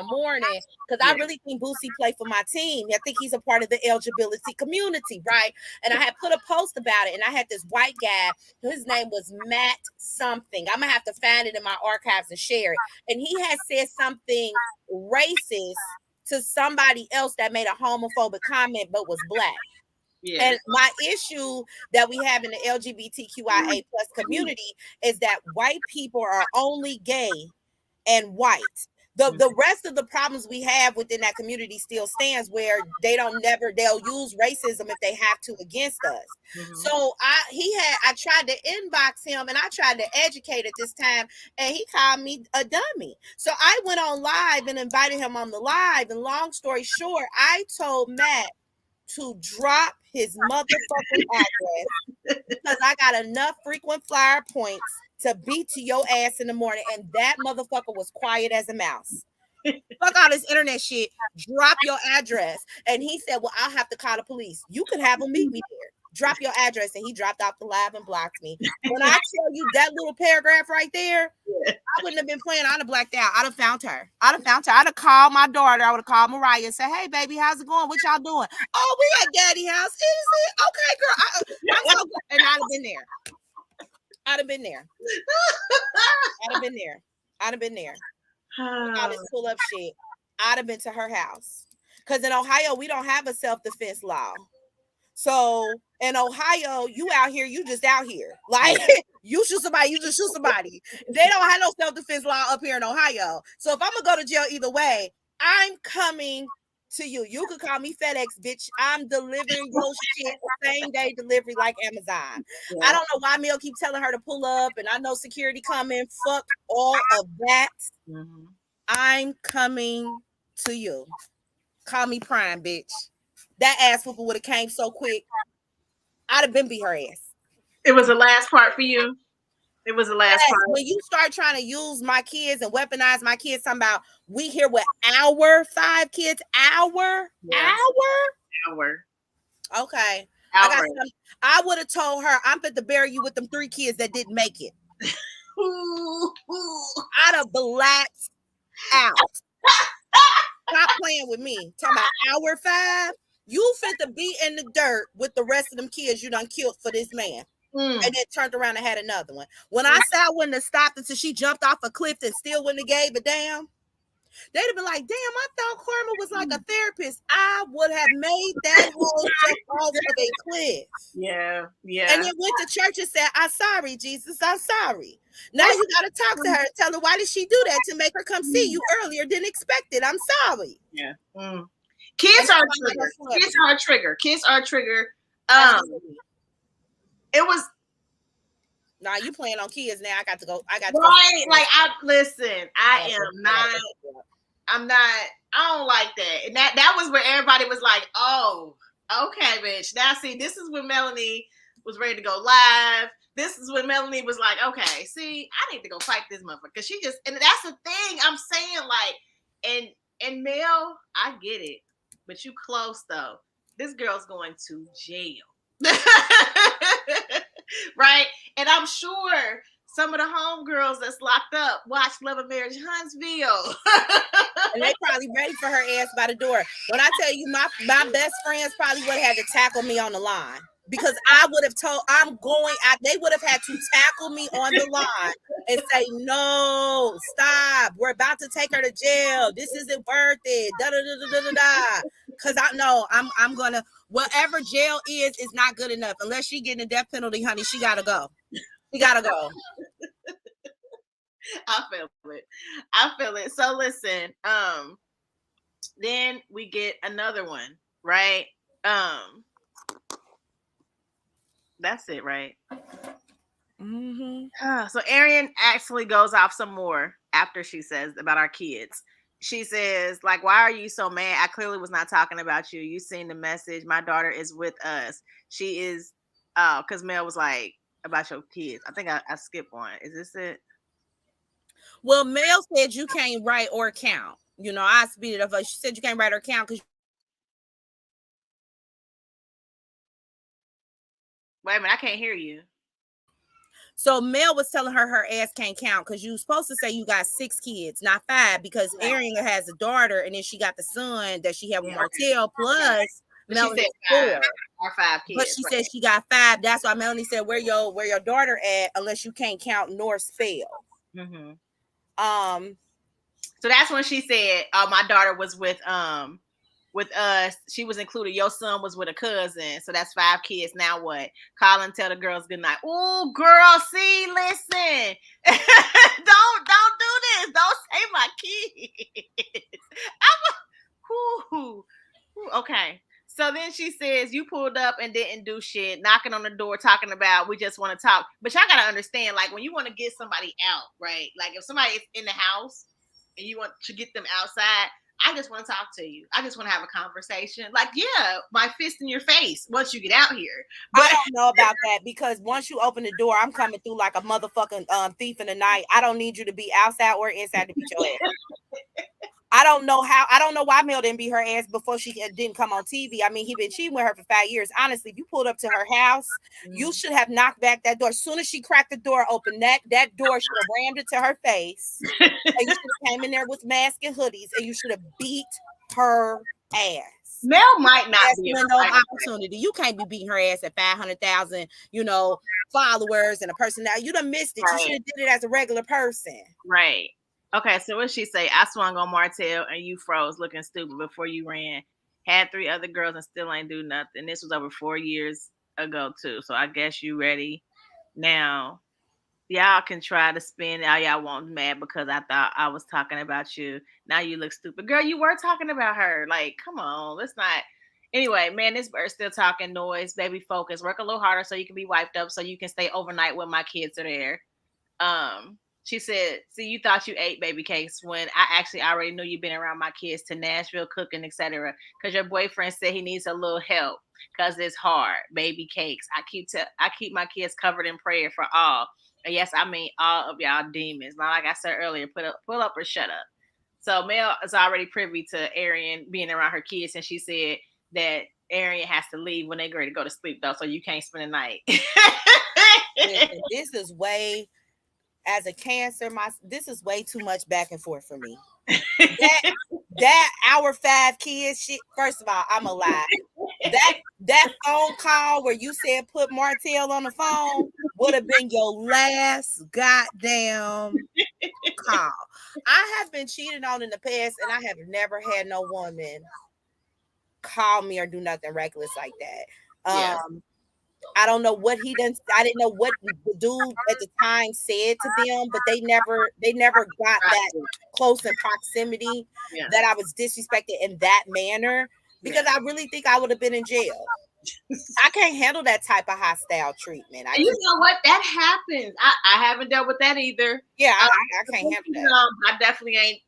because I really think Bootsy played for my team. I think he's a part of the LGBT community, right? And I had put a post about it, and I had this white guy, his name was Matt something. I'm gonna have to find it in my archives and share it. And he had said something racist to somebody else that made a homophobic comment but was black. Yeah. And my issue that we have in the LGBTQIA plus community is that white people are only gay and white. The rest of the problems we have within that community still stands, where they'll use racism if they have to against us. So I tried to inbox him and I tried to educate at this time, and he called me a dummy. So I went on live and invited him on the live, and long story short, I told Matt to drop his motherfucking address, because I got enough frequent flyer points to beat to your ass in the morning. And that motherfucker was quiet as a mouse. Fuck all this internet shit. Drop your address. And he said, well, I'll have to call the police. You can have them meet me there. Drop your address. And he dropped off the live and blocked me. When I tell you that little paragraph right there, I wouldn't have been playing. I'd have blacked out. I'd have found her. I'd have called my daughter. I would have called Mariah and said, hey, baby, how's it going? What y'all doing? Oh, we at Daddy house. Is it? Okay, girl. I'm so good. And I'd have been there. I'd have been there. All this pull up shit. I'd have been to her house. Because in Ohio, we don't have a self-defense law. So in Ohio, you out here, you just out here. Like you shoot somebody, you just shoot somebody. They don't have no self-defense law up here in Ohio. So if I'm gonna go to jail either way, I'm coming to you. You could call me FedEx, bitch. I'm delivering your shit same day delivery like Amazon. Yeah. I don't know why Mel keep telling her to pull up, and I know security coming. Fuck all of that. Mm-hmm. I'm coming to you. Call me Prime, bitch. That ass whooping would have came so quick. I'd have been beat her ass. It was the last part for you. It was the last part. When you start trying to use my kids and weaponize my kids, talking about we here with our 5 kids, hour. Okay. I would have told her I'm fit to bury you with them 3 kids that didn't make it. I'd have blacked out. Stop playing with me. Talking about hour 5. You fit to be in the dirt with the rest of them kids you done killed for this man. And then turned around and had another one. When I said I wouldn't have stopped until she jumped off a cliff and still wouldn't have gave a damn, they'd have been like, damn, I thought Karma was like a therapist. I would have made that whole jump off of a cliff. Yeah. And then went to church and said, I'm sorry, Jesus, I'm sorry. Now you got to talk to her and tell her, why did she do that to make her come see you earlier than expected? I'm sorry. Yeah. Kids are a trigger. Kids are a trigger. It was. Nah, you playing on kids now. I got to go. Right. Like I'm not. I don't like that. And that was where everybody was like, oh, okay, bitch. Now see, this is when Melanie was ready to go live. This is when Melanie was like, okay, see, I need to go fight this motherfucker. Cause she just, and that's the thing I'm saying, like, and Mel, I get it, but you close though. This girl's going to jail. Right? And I'm sure some of the homegirls that's locked up watch Love and Marriage Huntsville. And they probably ready for her ass by the door. When I tell you, my best friends probably would have had to tackle me on the line. Because I would have told, they would have had to tackle me on the line and say, no, stop. We're about to take her to jail. This isn't worth it. Da-da-da-da-da-da. Because I know I'm going to, whatever jail is not good enough. Unless she getting a death penalty, honey, she got to go. She got to go. I feel it. So listen, then we get another one, right? That's it, right? Mm-hmm. So Arian actually goes off some more after she says about our kids. She says, like, why are you so mad? I clearly was not talking about you. You seen the message. My daughter is with us. She is, because Mel was like, about your kids. I think I skipped one. Is this it? Well, Mel said you can't write or count. You know, I speed it up. She said you can't write or count because. Wait a minute, I can't hear you. So Mel was telling her ass can't count because you were supposed to say you got 6 kids, not 5, because Arian has a daughter and then she got the son that she had with Martell plus Melanie 4 or 5 kids. But she said she got 5. That's why Melanie said where your daughter at unless you can't count nor spell. Mm-hmm. So that's when she said, "Oh, my daughter was with us. She was included. Your son was with a cousin. So that's 5 kids. Now what? Call and tell the girls good night. Oh, girl, see, listen. don't do this. Don't say my kids. Okay. So then she says, you pulled up and didn't do shit, knocking on the door, talking about we just want to talk. But y'all got to understand, like, when you want to get somebody out, right? Like, if somebody is in the house and you want to get them outside, I just want to talk to you. I just want to have a conversation. Like, yeah, my fist in your face once you get out here. But I don't know about that because once you open the door, I'm coming through like a motherfucking thief in the night. I don't need you to be outside or inside to beat your ass. I don't know why Mel didn't beat her ass before she didn't come on TV. I mean, he been cheating with her for 5 years. Honestly, if you pulled up to her house, you should have knocked back that door. As soon as she cracked the door open, that door should have rammed it to her face. And you should have came in there with masks and hoodies, and you should have beat her ass. Mel might not be no opportunity. You can't be beating her ass at 500,000, followers and a personality. You done missed it. Right. You should have did it as a regular person. Right. Okay, so what she say? I swung on Martell and you froze looking stupid before you ran. Had 3 other girls and still ain't do nothing. This was over 4 years ago too. So I guess you ready now. Y'all can try to spin all y'all want mad because I thought I was talking about you. Now you look stupid. Girl, you were talking about her. Like, come on, let's not. Anyway, man, this bird's still talking noise. Baby, focus. Work a little harder so you can be wiped up so you can stay overnight when my kids are there. She said, see, you thought you ate baby cakes when I actually already knew you've been around my kids to Nashville cooking, etc. Because your boyfriend said he needs a little help because it's hard. Baby cakes. I keep my kids covered in prayer for all. And yes, I mean all of y'all demons. Not like I said earlier, pull up or shut up. So Mel is already privy to Arian being around her kids, and she said that Arian has to leave when they ready to go to sleep though, so you can't spend the night. Listen, this is way, as a Cancer, this is way too much back and forth for me. that our 5 kids shit. First of all, I'm a lie. That phone call where you said put Martell on the phone would have been your last goddamn call. I have been cheated on in the past, and I have never had no woman call me or do nothing reckless like that. I don't know what he done. I didn't know what the dude at the time said to them, but they never got that close in proximity that I was disrespected in that manner, because I really think I would have been in jail. I can't handle that type of hostile treatment. You know what? That happens. I haven't dealt with that either. Yeah, I can't handle that. I definitely ain't.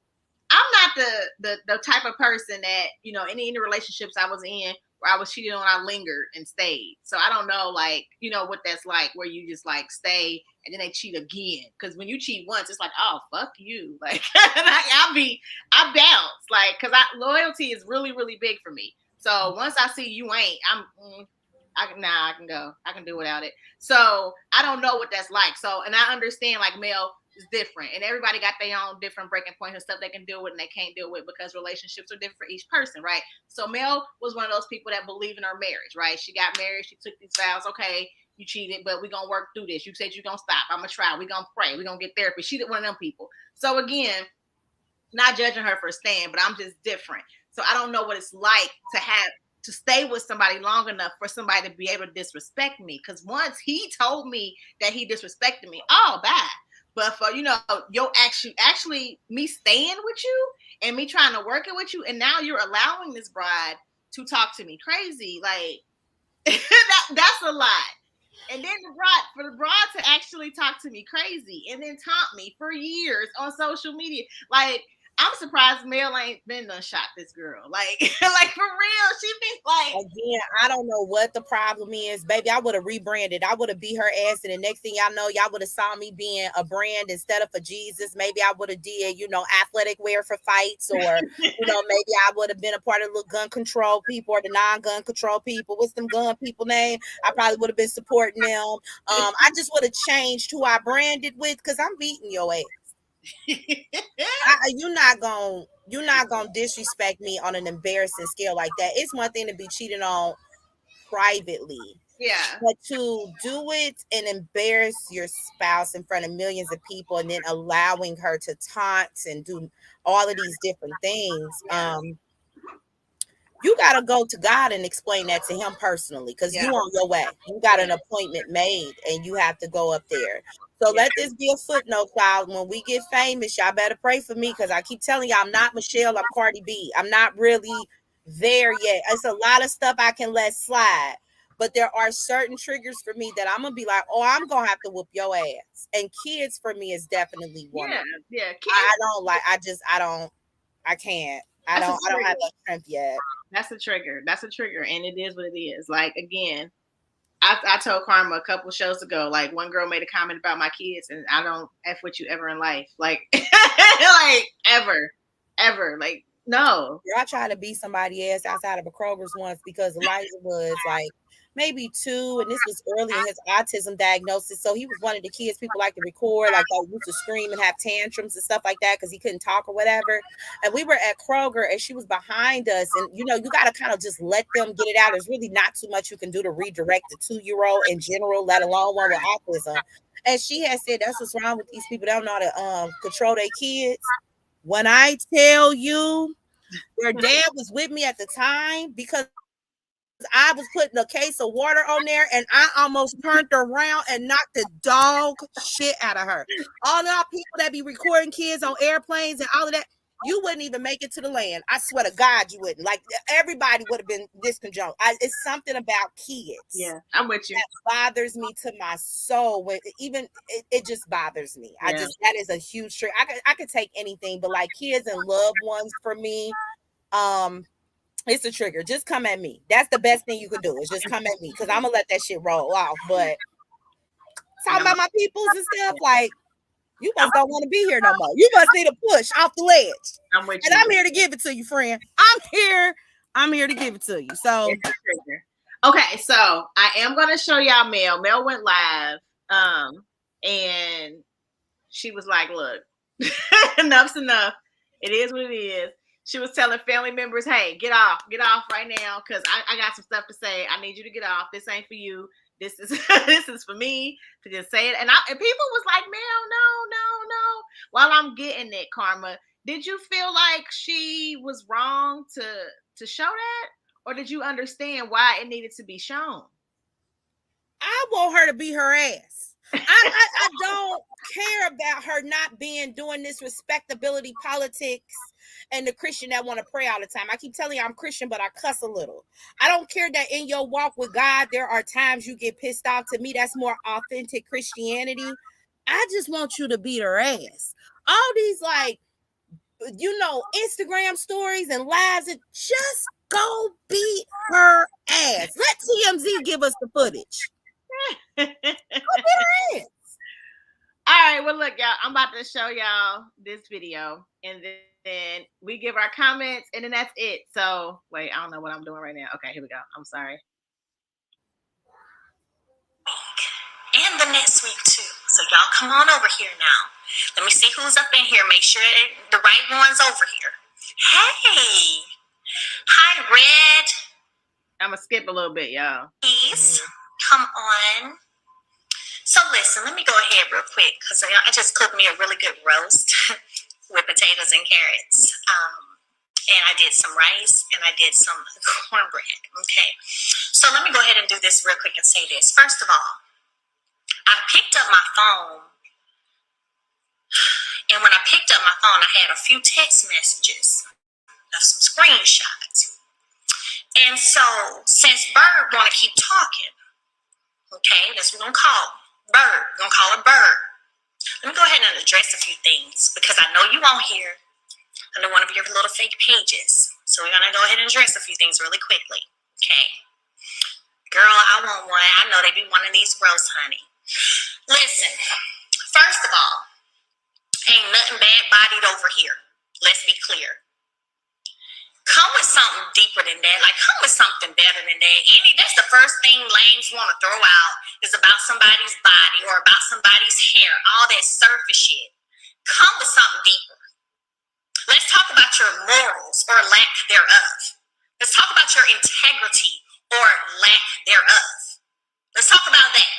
I'm not the type of person that, any relationships I was in where I was cheated on, I lingered and stayed. So I don't know, like, what that's like, where you just like stay and then they cheat again. Because when you cheat once, it's like, oh, fuck you. Like, I bounce. Like, because loyalty is really, really big for me. So once I see you ain't, I can go. I can do without it. So I don't know what that's like. So, and I understand, like, Mel is different, and everybody got their own different breaking points and stuff they can deal with and they can't deal with, because relationships are different for each person, right? So Mel was one of those people that believe in her marriage, right? She got married, she took these vows. Okay, you cheated, but we're gonna work through this. You said you're gonna stop. I'm gonna try. We're gonna pray. We're gonna get therapy. She did one of them people. So again, not judging her for staying, but I'm just different. So I don't know what it's like to stay with somebody long enough for somebody to be able to disrespect me. Because once he told me that he disrespected me, oh, bye. But for, your actually me staying with you and me trying to work it with you, and now you're allowing this bride to talk to me crazy, like, that's a lot. And then for the bride to actually talk to me crazy and then taunt me for years on social media, like, I'm surprised Mel ain't been done shot this girl. Like, like for real. She be like, again, I don't know what the problem is, baby. I would have rebranded. I would have beat her ass, and the next thing y'all know, y'all would have saw me being a brand instead of for Jesus. Maybe I would have did, athletic wear for fights, or maybe I would have been a part of the little gun control people or the non-gun control people. What's them gun people name? I probably would have been supporting them. I just would have changed who I branded with, because I'm beating your ass. You're not gonna disrespect me on an embarrassing scale like that. It's one thing to be cheated on privately, but to do it and embarrass your spouse in front of millions of people, and then allowing her to taunt and do all of these different things, you got to go to God and explain that to him personally, because you on your way. You got an appointment made and you have to go up there. So let this be a footnote, child. When we get famous, y'all better pray for me, because I keep telling y'all, I'm not Michelle, I'm Cardi B. I'm not really there yet. It's a lot of stuff I can let slide, but there are certain triggers for me that I'm going to be like, oh, I'm going to have to whoop your ass. And kids for me is definitely one of them. Kids. I can't. I don't have that strength yet. That's a trigger. And it is what it is. Like, again, I told Karma a couple shows ago, like, one girl made a comment about my kids, and I don't F with you ever in life. Like, like, ever. Like, no. I tried to be somebody else outside of a Kroger's once, because Elijah was like maybe 2, and this was early in his autism diagnosis. So he was one of the kids people like to record, like they used to scream and have tantrums and stuff like that because he couldn't talk or whatever. And we were at Kroger, and she was behind us, and you got to kind of just let them get it out. There's really not too much you can do to redirect a 2-year-old in general, let alone one with autism. And she had said, that's what's wrong with these people. They don't know how to control their kids. When I tell you, Their dad was with me at the time because I was putting a case of water on there and I almost turned around and knocked the dog shit out of her. All y'all people that be recording kids on airplanes and all of that, you wouldn't even make it to the land. I swear to God, you wouldn't. Like, everybody would have been disconjunct. It's something about kids. Yeah, I'm with you. That bothers me to my soul. When even it just bothers me. Yeah. That is a huge trick. I could take anything, but like kids and loved ones for me, it's a trigger. Just come at me. That's the best thing you could do, is just come at me, because I'm gonna let that shit roll off. But talking about my peoples and stuff, like, you must don't want to be here no more. You must need a push off the ledge. I'm with you. And I'm here to give it to you, friend. I'm here to give it to you. So okay, so I am gonna show y'all Mel. Mel went live. And she was like, look, enough's enough. It is what it is. She was telling family members, hey, get off right now, because I got some stuff to say. I need you to get off. This ain't for you. This is this is for me to just say it. And people was like, Mel, no. While I'm getting it, Karma, did you feel like she was wrong to show that? Or did you understand why it needed to be shown? I want her to beat her ass. I don't care about her not doing this respectability politics and the Christian that want to pray all the time. I keep telling you I'm Christian, but I cuss a little. I don't care that in your walk with God, there are times you get pissed off. To me, that's more authentic Christianity. I just want you to beat her ass. All these, like, Instagram stories and lives, and just go beat her ass. Let TMZ give us the footage. Go beat her ass. All right, well, look, y'all, I'm about to show y'all this video, and then we give our comments, and then that's it. So, wait, I don't know what I'm doing right now. Okay, here we go. I'm sorry. And the next week, too. So, y'all come on over here now. Let me see who's up in here. Make sure the right one's over here. Hey! Hi, Red. I'm going to skip a little bit, y'all. Please, come on. So listen, let me go ahead real quick, because I just cooked me a really good roast with potatoes and carrots. And I did some rice and I did some cornbread. Okay. So let me go ahead and do this real quick and say this. First of all, I picked up my phone. And when I picked up my phone, I had a few text messages of some screenshots. And so since Bird want to keep talking, okay, that's what we're going to call him. Bird. We're going to call her Bird. Let me go ahead and address a few things, because I know you won't hear under one of your little fake pages. So we're going to go ahead and address a few things really quickly. Okay. Girl, I want one. I know they be wanting these roasts, honey. Listen, first of all, ain't nothing bad-bodied over here. Let's be clear. Come with something deeper than that. Like, come with something better than that. That's the first thing lames want to throw out, is about somebody's body or about somebody's hair. All that surface shit. Come with something deeper. Let's talk about your morals or lack thereof. Let's talk about your integrity or lack thereof. Let's talk about that.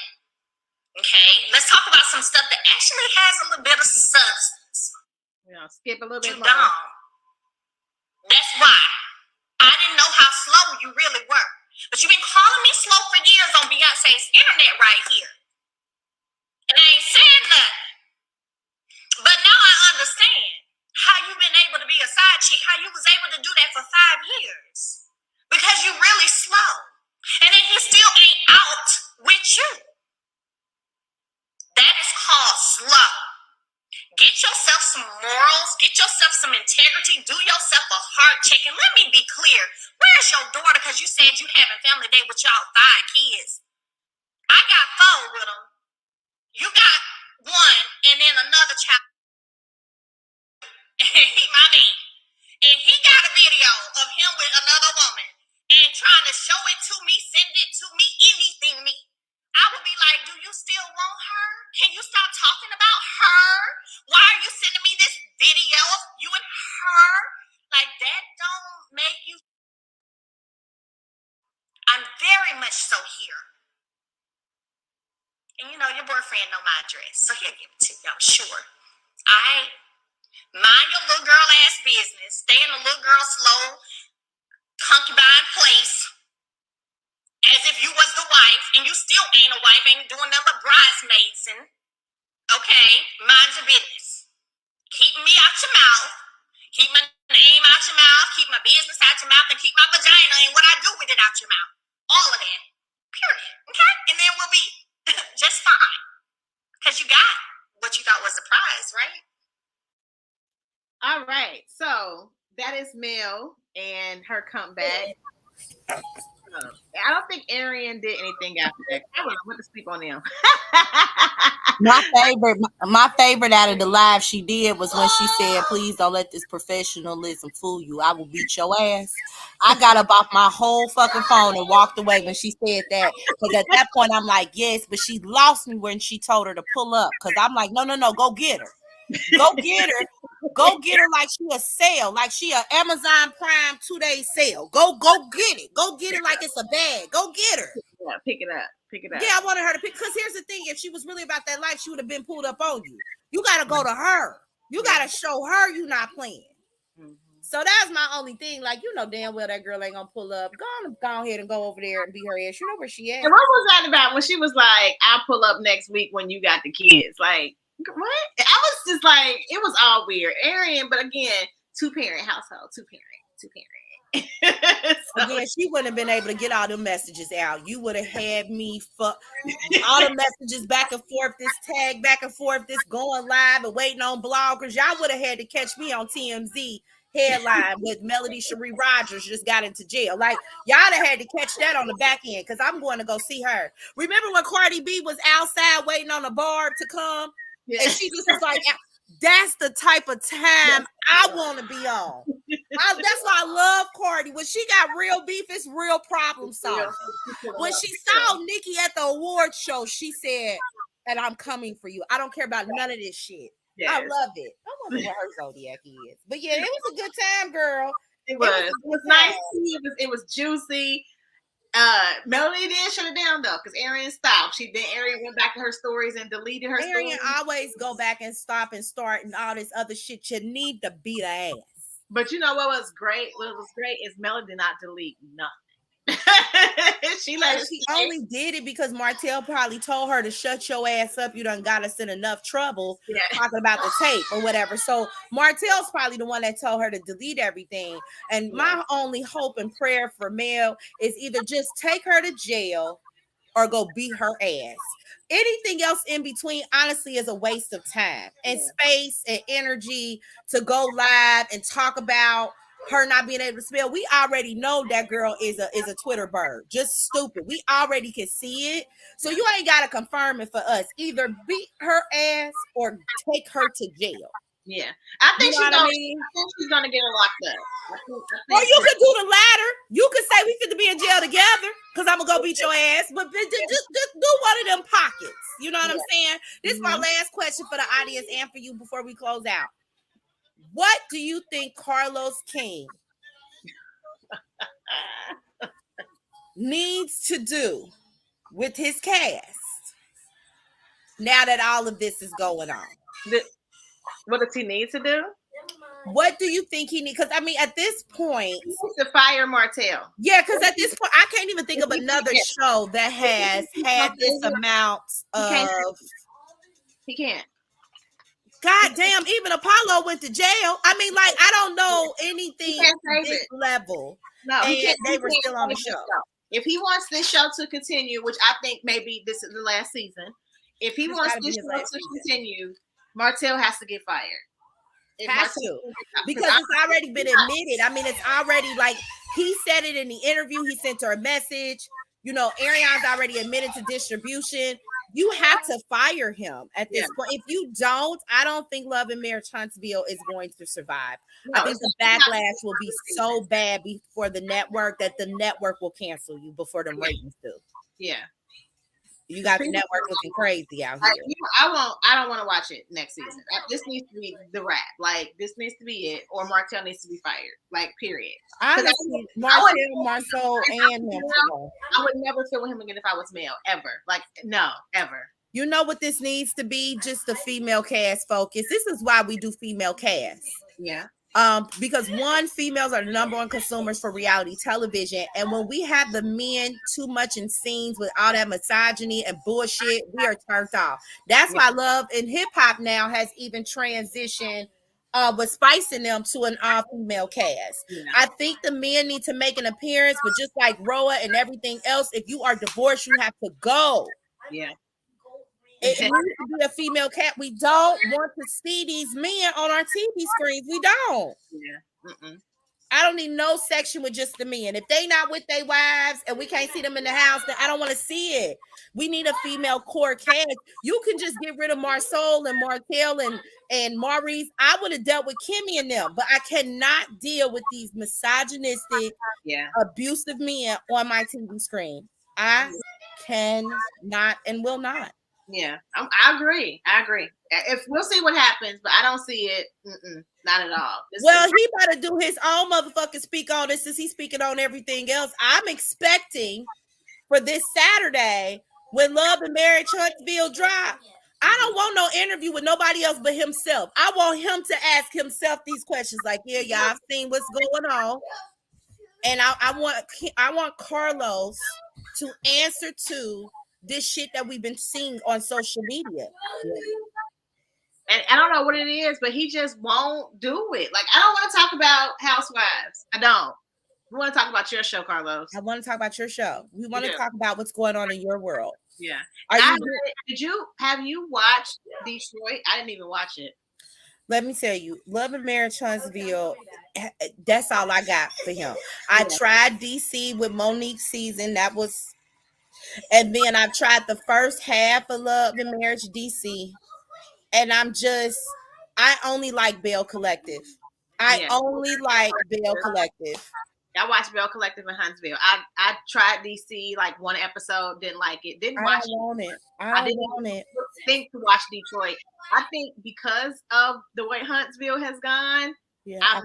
Okay? Let's talk about some stuff that actually has a little bit of substance. Yeah, skip a little bit more. Don't. That's why I didn't know how slow you really were. But you've been calling me slow for years on Beyonce's internet right here. And I ain't said nothing. But now I understand how you've been able to be a side chick, how you was able to do that for 5 years. Because you're really slow. And then he still ain't out with you. That is called slow. Get yourself some morals. Get yourself some integrity. Do yourself a heart check. And let me be clear. Where's your daughter? Because you said you having family day with y'all 5 kids. I got 4 with them. You got 1 and then another child. My man. And he got a video of him with another woman and trying to show it to me, send it to me, anything me. I would be like, do you still want her? Can you stop talking about her? Why are you sending me this video of you and her? Like, that don't make you. I'm very much so here. And your boyfriend know my address, so he'll give it to you, I'm sure. All right? Mind your little girl ass business. Stay in the little girl slow concubine place as if you was the wife, and you still ain't a wife, ain't doing nothing but bridesmaids. And okay, mind your business. Keep me out your mouth. Keep my name out your mouth. Keep my business out your mouth, and keep my vagina and what I do with it out your mouth. All of that. Period. Okay, and then we'll be just fine. Because you got what you thought was the prize, right? All right. So that is Mel and her comeback. I don't think Arian did anything after that. I don't know what to sleep on them. My favorite out of the live she did was when she said, "Please don't let this professionalism fool you. I will beat your ass." I got up off my whole fucking phone and walked away when she said that. Because at that point I'm like, yes, but she lost me when she told her to pull up. Because I'm like, no, go get her. Go get her. Go get her like she a sale, like she a Amazon Prime 2-day sale. Go get it. Go get it like it's a bag. Go get her. Yeah, pick it up. Yeah, I wanted her to pick, because here's the thing. If she was really about that life, she would have been pulled up on you. You got to go to her. You got to show her you not playing. Mm-hmm. So that's my only thing. Like, you know damn well that girl ain't going to pull up. Go ahead and go over there and be her ass. You know where she at. And what was that about when she was like, I'll pull up next week when you got the kids? Like, what? I was just like, it was all weird. Arian, but again, two-parent household. Two parent. So, again, she wouldn't have been able to get all them messages out. You would have had me fuck all the messages back and forth, this tag back and forth, this going live and waiting on bloggers. Y'all would have had to catch me on TMZ headline with Melody Cherie Rogers just got into jail. Like, y'all have had to catch that on the back end, because I'm going to go see her. Remember when Cardi B was outside waiting on the bar to come? Yeah. And she just was like, that's the type of time I want to be on. That's why I love Cardi. When she got real beef, it's real problem solving. When she saw Nikki at the award show, she said, and I'm coming for you. I don't care about none of this shit. Yes. I love it. I wonder what her zodiac is. But yeah, it was a good time, girl. It was nice. It was juicy. Melody did shut it down though, because Arian stopped. Arian went back to her stories and deleted her stories. Arian always go back and stop and start and all this other shit. You need to beat her ass. But you know what was great? What was great is Melody did not delete nothing. She only did it because Martell probably told her to shut your ass up. You done got us in enough trouble talking about the tape or whatever. So Martell's probably the one that told her to delete everything. And my only hope and prayer for Mel is either just take her to jail or go beat her ass. Anything else in between, honestly, is a waste of time and space and energy to go live and talk about her not being able to spell. We already know that girl is a Twitter bird, just stupid. We already can see it. So you ain't got to confirm it for us. Either beat her ass or take her to jail. Yeah, I think she's gonna get her locked up. I think or you could do the latter. You could say we fit to be in jail together because I'm gonna go beat your ass. But just do one of them pockets. You know what I'm saying? This is my last question for the audience and for you before we close out. What do you think Carlos King needs to do with his cast now that all of this is going on? What does he need to do? What do you think he needs? Because I mean, at this point, he needs to fire Martell. Yeah, because at this point, I can't even think of another show that has had this amount of. He can't. God damn! Even Apollo went to jail. I mean, like, I don't know anything at this level. No, they were still on the show. If he wants this show to continue, which I think maybe this is the last season, if he wants this show to continue, Martell has to get fired. Has to, because it's already been admitted. I mean, it's already, like, he said it in the interview. He sent her a message. You know, Ariana's already admitted to distribution. You have to fire him at this point. If you don't, I don't think Love and Marriage Huntsville is going to survive. No, I think the backlash will be so bad before the network that the network will cancel you before the ratings do. Yeah. You got the network looking crazy out here. I don't want to watch it next season. This needs to be the wrap. Like, this needs to be it, or Martell needs to be fired. Like, period. Honestly, Marcel, and him. I would never feel with him again if I was male, ever. Like, no, ever. You know what this needs to be? Just a female cast focus. This is why we do female cast. Yeah. Because one, females are the number one consumers for reality television. And when we have the men too much in scenes with all that misogyny and bullshit, we are turned off. That's why Love and Hip Hop now has even transitioned with spicing them to an all-female cast. Yeah. I think the men need to make an appearance, but just like RHOA and everything else, if you are divorced, you have to go. Yeah. It needs to be a female cat. We don't want to see these men on our TV screens. We don't. Yeah. Mm-mm. I don't need no section with just the men. If they not with their wives and we can't see them in the house, then I don't want to see it. We need a female core cast. You can just get rid of Marsol and Martell and Maurice. I would have dealt with Kimmy and them, but I cannot deal with these misogynistic, abusive men on my TV screen. I cannot and will not. Yeah, I agree. If we'll see what happens, but I don't see it. Not at all. He better do his own motherfucking speak on this since he's speaking on everything else. I'm expecting for this Saturday when Love and Marriage Huntsville drop. I don't want no interview with nobody else but himself. I want him to ask himself these questions like, y'all, I've seen what's going on. And I want Carlos to answer to this shit that we've been seeing on social media. And I don't know what it is, but he just won't do it. Like, I don't want to talk about Housewives. I don't. We want to talk about your show, Carlos. I want to talk about your show. We want to talk about what's going on in your world. Yeah. Have you watched Detroit? I didn't even watch it. Let me tell you, Love and Marriage Huntsville, that's all I got for him. I tried DC with Monique's season. And then I've tried the first half of Love and Marriage DC. And I only like Bell Collective. I only like Bell Collective. I watched Bell Collective in Huntsville. I tried DC like one episode, didn't like it. Didn't watch it. I didn't think to watch Detroit. I think because of the way Huntsville has gone, I'm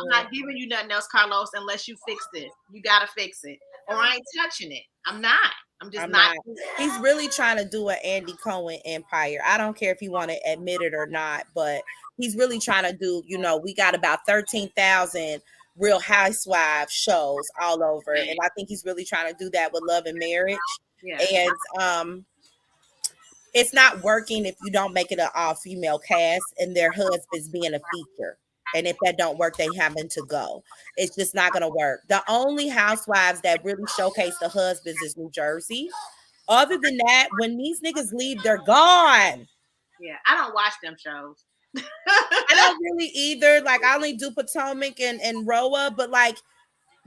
not giving you nothing else, Carlos, unless you fix it. You gotta fix it. Or I ain't touching it. I'm not. I'm just not. He's really trying to do an Andy Cohen empire. I don't care if you want to admit it or not, but he's really trying to do, we got about 13,000 Real Housewives shows all over. And I think he's really trying to do that with Love and Marriage. Yeah. And it's not working if you don't make it an all-female cast and their husbands being a feature. And if that don't work, they having to go. It's just not going to work. The only housewives that really showcase the husbands is New Jersey. Other than that, when these niggas leave, they're gone. Yeah, I don't watch them shows. I don't really either. Like, I only do Potomac and RHOA, but like,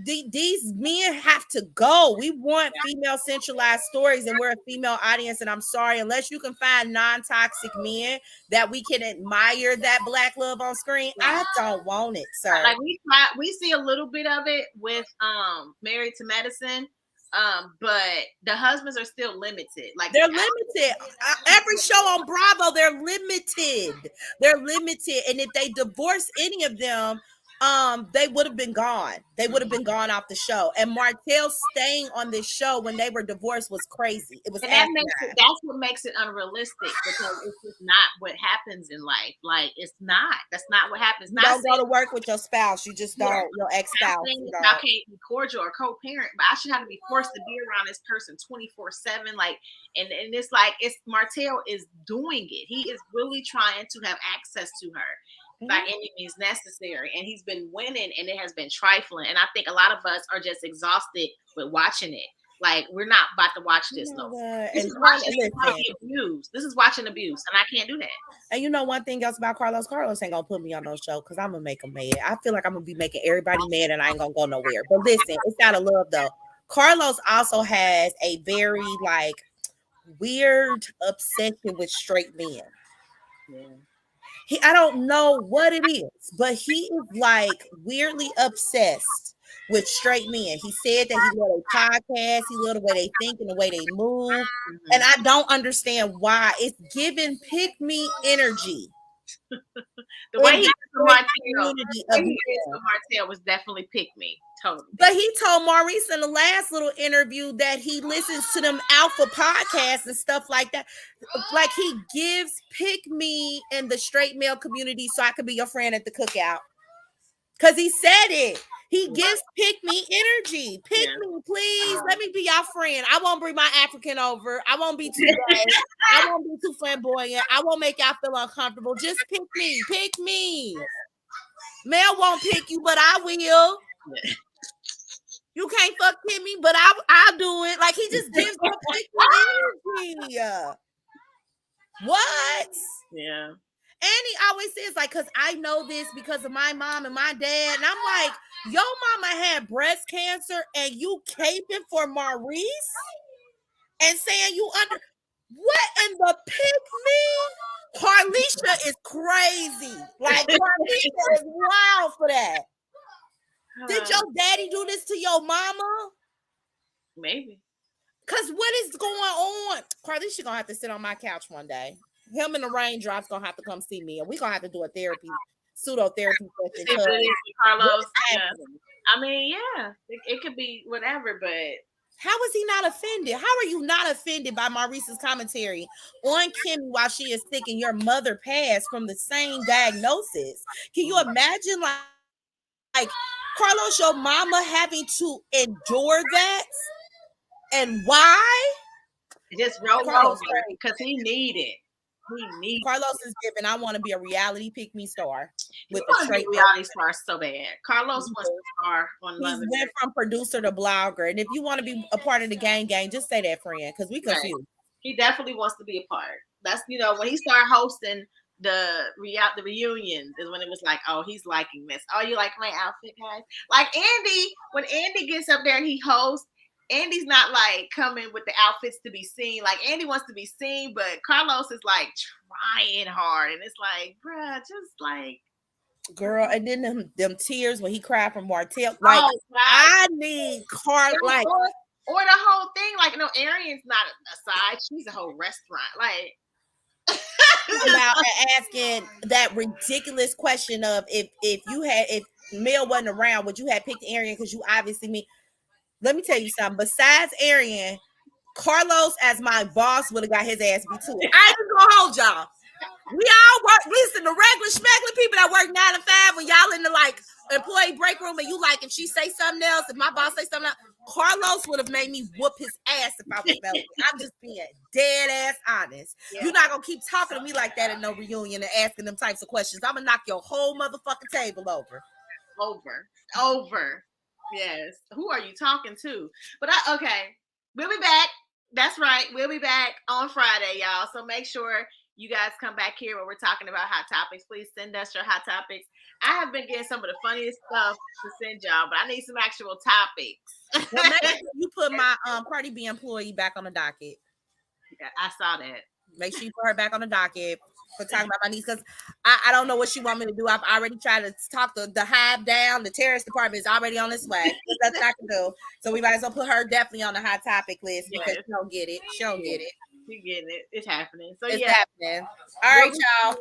these men have to go. We want female centralized stories, and we're a female audience. And I'm sorry, unless you can find non-toxic men that we can admire that black love on screen, I don't want it, sir. Like we see a little bit of it with Married to Medicine, but the husbands are still limited. Like they're limited. Every show on Bravo, they're limited. They're limited, and if they divorce any of them, they would have been gone. They would have been gone off the show. And Martell staying on this show when they were divorced was crazy. It was that's what makes it unrealistic, because it's just not what happens in life. Like that's not what happens. You don't go to work with your spouse. You just don't. Your ex-spouse. I can't be cordial or co-parent, but I should have to be forced to be around this person 24/7. Like, and it's like Martell is doing it. He is really trying to have access to her by any means necessary, and he's been winning, and it has been trifling. And I think a lot of us are just exhausted with watching it. Like, we're not about to watch this no more. This is watching abuse. This is watching abuse, and I can't do that. And you know one thing else about Carlos ain't gonna put me on no show because I'm gonna make him mad. I feel like I'm gonna be making everybody mad, and I ain't gonna go nowhere. But listen, it's out of love though. Carlos also has a very like weird obsession with straight men. Yeah. I don't know what it is, but he is like weirdly obsessed with straight men. He said that he love their podcast, he love the way they think and the way they move. And I don't understand why. It's giving pick me energy. The way he is for Martell was definitely pick me. Totally. But he told Maurice in the last little interview that he listens to them alpha podcasts and stuff like that. Like he gives pick me in the straight male community so I could be your friend at the cookout. Because he said it. He gives pick me energy. Pick me, please. Let me be your friend. I won't bring my African over. I won't be too gay. I won't be too flamboyant. I won't make y'all feel uncomfortable. Just pick me. Pick me. Mel won't pick you, but I will. You can't fuck with me, but I'll do it. Like he just gives me pick me energy. What? Yeah. And he always says, like, because I know this because of my mom and my dad. And I'm like, your mama had breast cancer and you caping for Maurice and saying you under what in the pick me? Carlisha is crazy. Like, Carlisha is wild for that. Did your daddy do this to your mama? Maybe. Because what is going on? Carlisha gonna have to sit on my couch one day. Him and the raindrops gonna have to come see me, and we're gonna have to do a pseudo therapy session. Carlos, yeah. I mean, yeah, it could be whatever, but how is he not offended? How are you not offended by Maurice's commentary on Kimmy while she is sick and your mother passed from the same diagnosis? Can you imagine, like Carlos, your mama having to endure that, and why? Just roll over because he needed. Carlos is giving. I want to be a reality pick me star with the straight reality star so bad. Carlos wants to star on Love. He's went from producer to blogger, and if you want to be a part of the gang, just say that, friend, because we confused. Right. He definitely wants to be a part. That's when he started hosting the reunion is when it was like, oh, he's liking this. Oh, you like my outfit, guys? Like Andy, when Andy gets up there and he hosts. Andy's not like coming with the outfits to be seen. Like Andy wants to be seen, but Carlos is like trying hard, and it's like, bruh, just like, girl. And then them tears when he cried from Martell. Like I need like or the whole thing. Like no, Arian's not a side; she's a whole restaurant. Like about asking that ridiculous question of if Mel wasn't around, would you have picked Arian? Because you obviously mean. Let me tell you something. Besides Arian, Carlos as my boss would have got his ass beat too. I ain't gonna hold y'all. We all work. Listen, the regular schmegular people that work 9 to 5. When y'all in the like employee break room and you like if she say something else, if my boss say something else, Carlos would have made me whoop his ass if I was melting. I'm just being dead ass honest. Yeah. You're not gonna keep talking to me like that at no reunion and asking them types of questions. I'm gonna knock your whole motherfucking table over. Over. Yes. Who are you talking to? But okay, we'll be back. That's right. We'll be back on Friday, y'all. So make sure you guys come back here when we're talking about hot topics. Please send us your hot topics. I have been getting some of the funniest stuff to send y'all, but I need some actual topics. Well, make sure you put my Cardi B employee back on the docket. Yeah, I saw that. Make sure you put her back on the docket for talking about my niece, because I don't know what she want me to do. I've already tried to talk the hive down. The terrorist department is already on its way. That's not to do. So we might as well put her definitely on the hot topic list because she don't get it. She don't get it. She's getting it. It's happening. So it's happening. All right, y'all.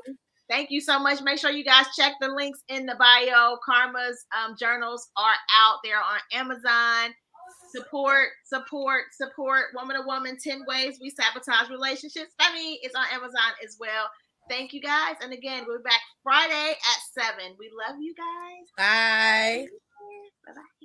Thank you so much. Make sure you guys check the links in the bio. Karma's journals are out there on Amazon. Support. Woman to Woman, 10 Ways We Sabotage Relationships. It's on Amazon as well. Thank you guys. And again, we'll be back Friday at 7. We love you guys. Bye. Bye-bye.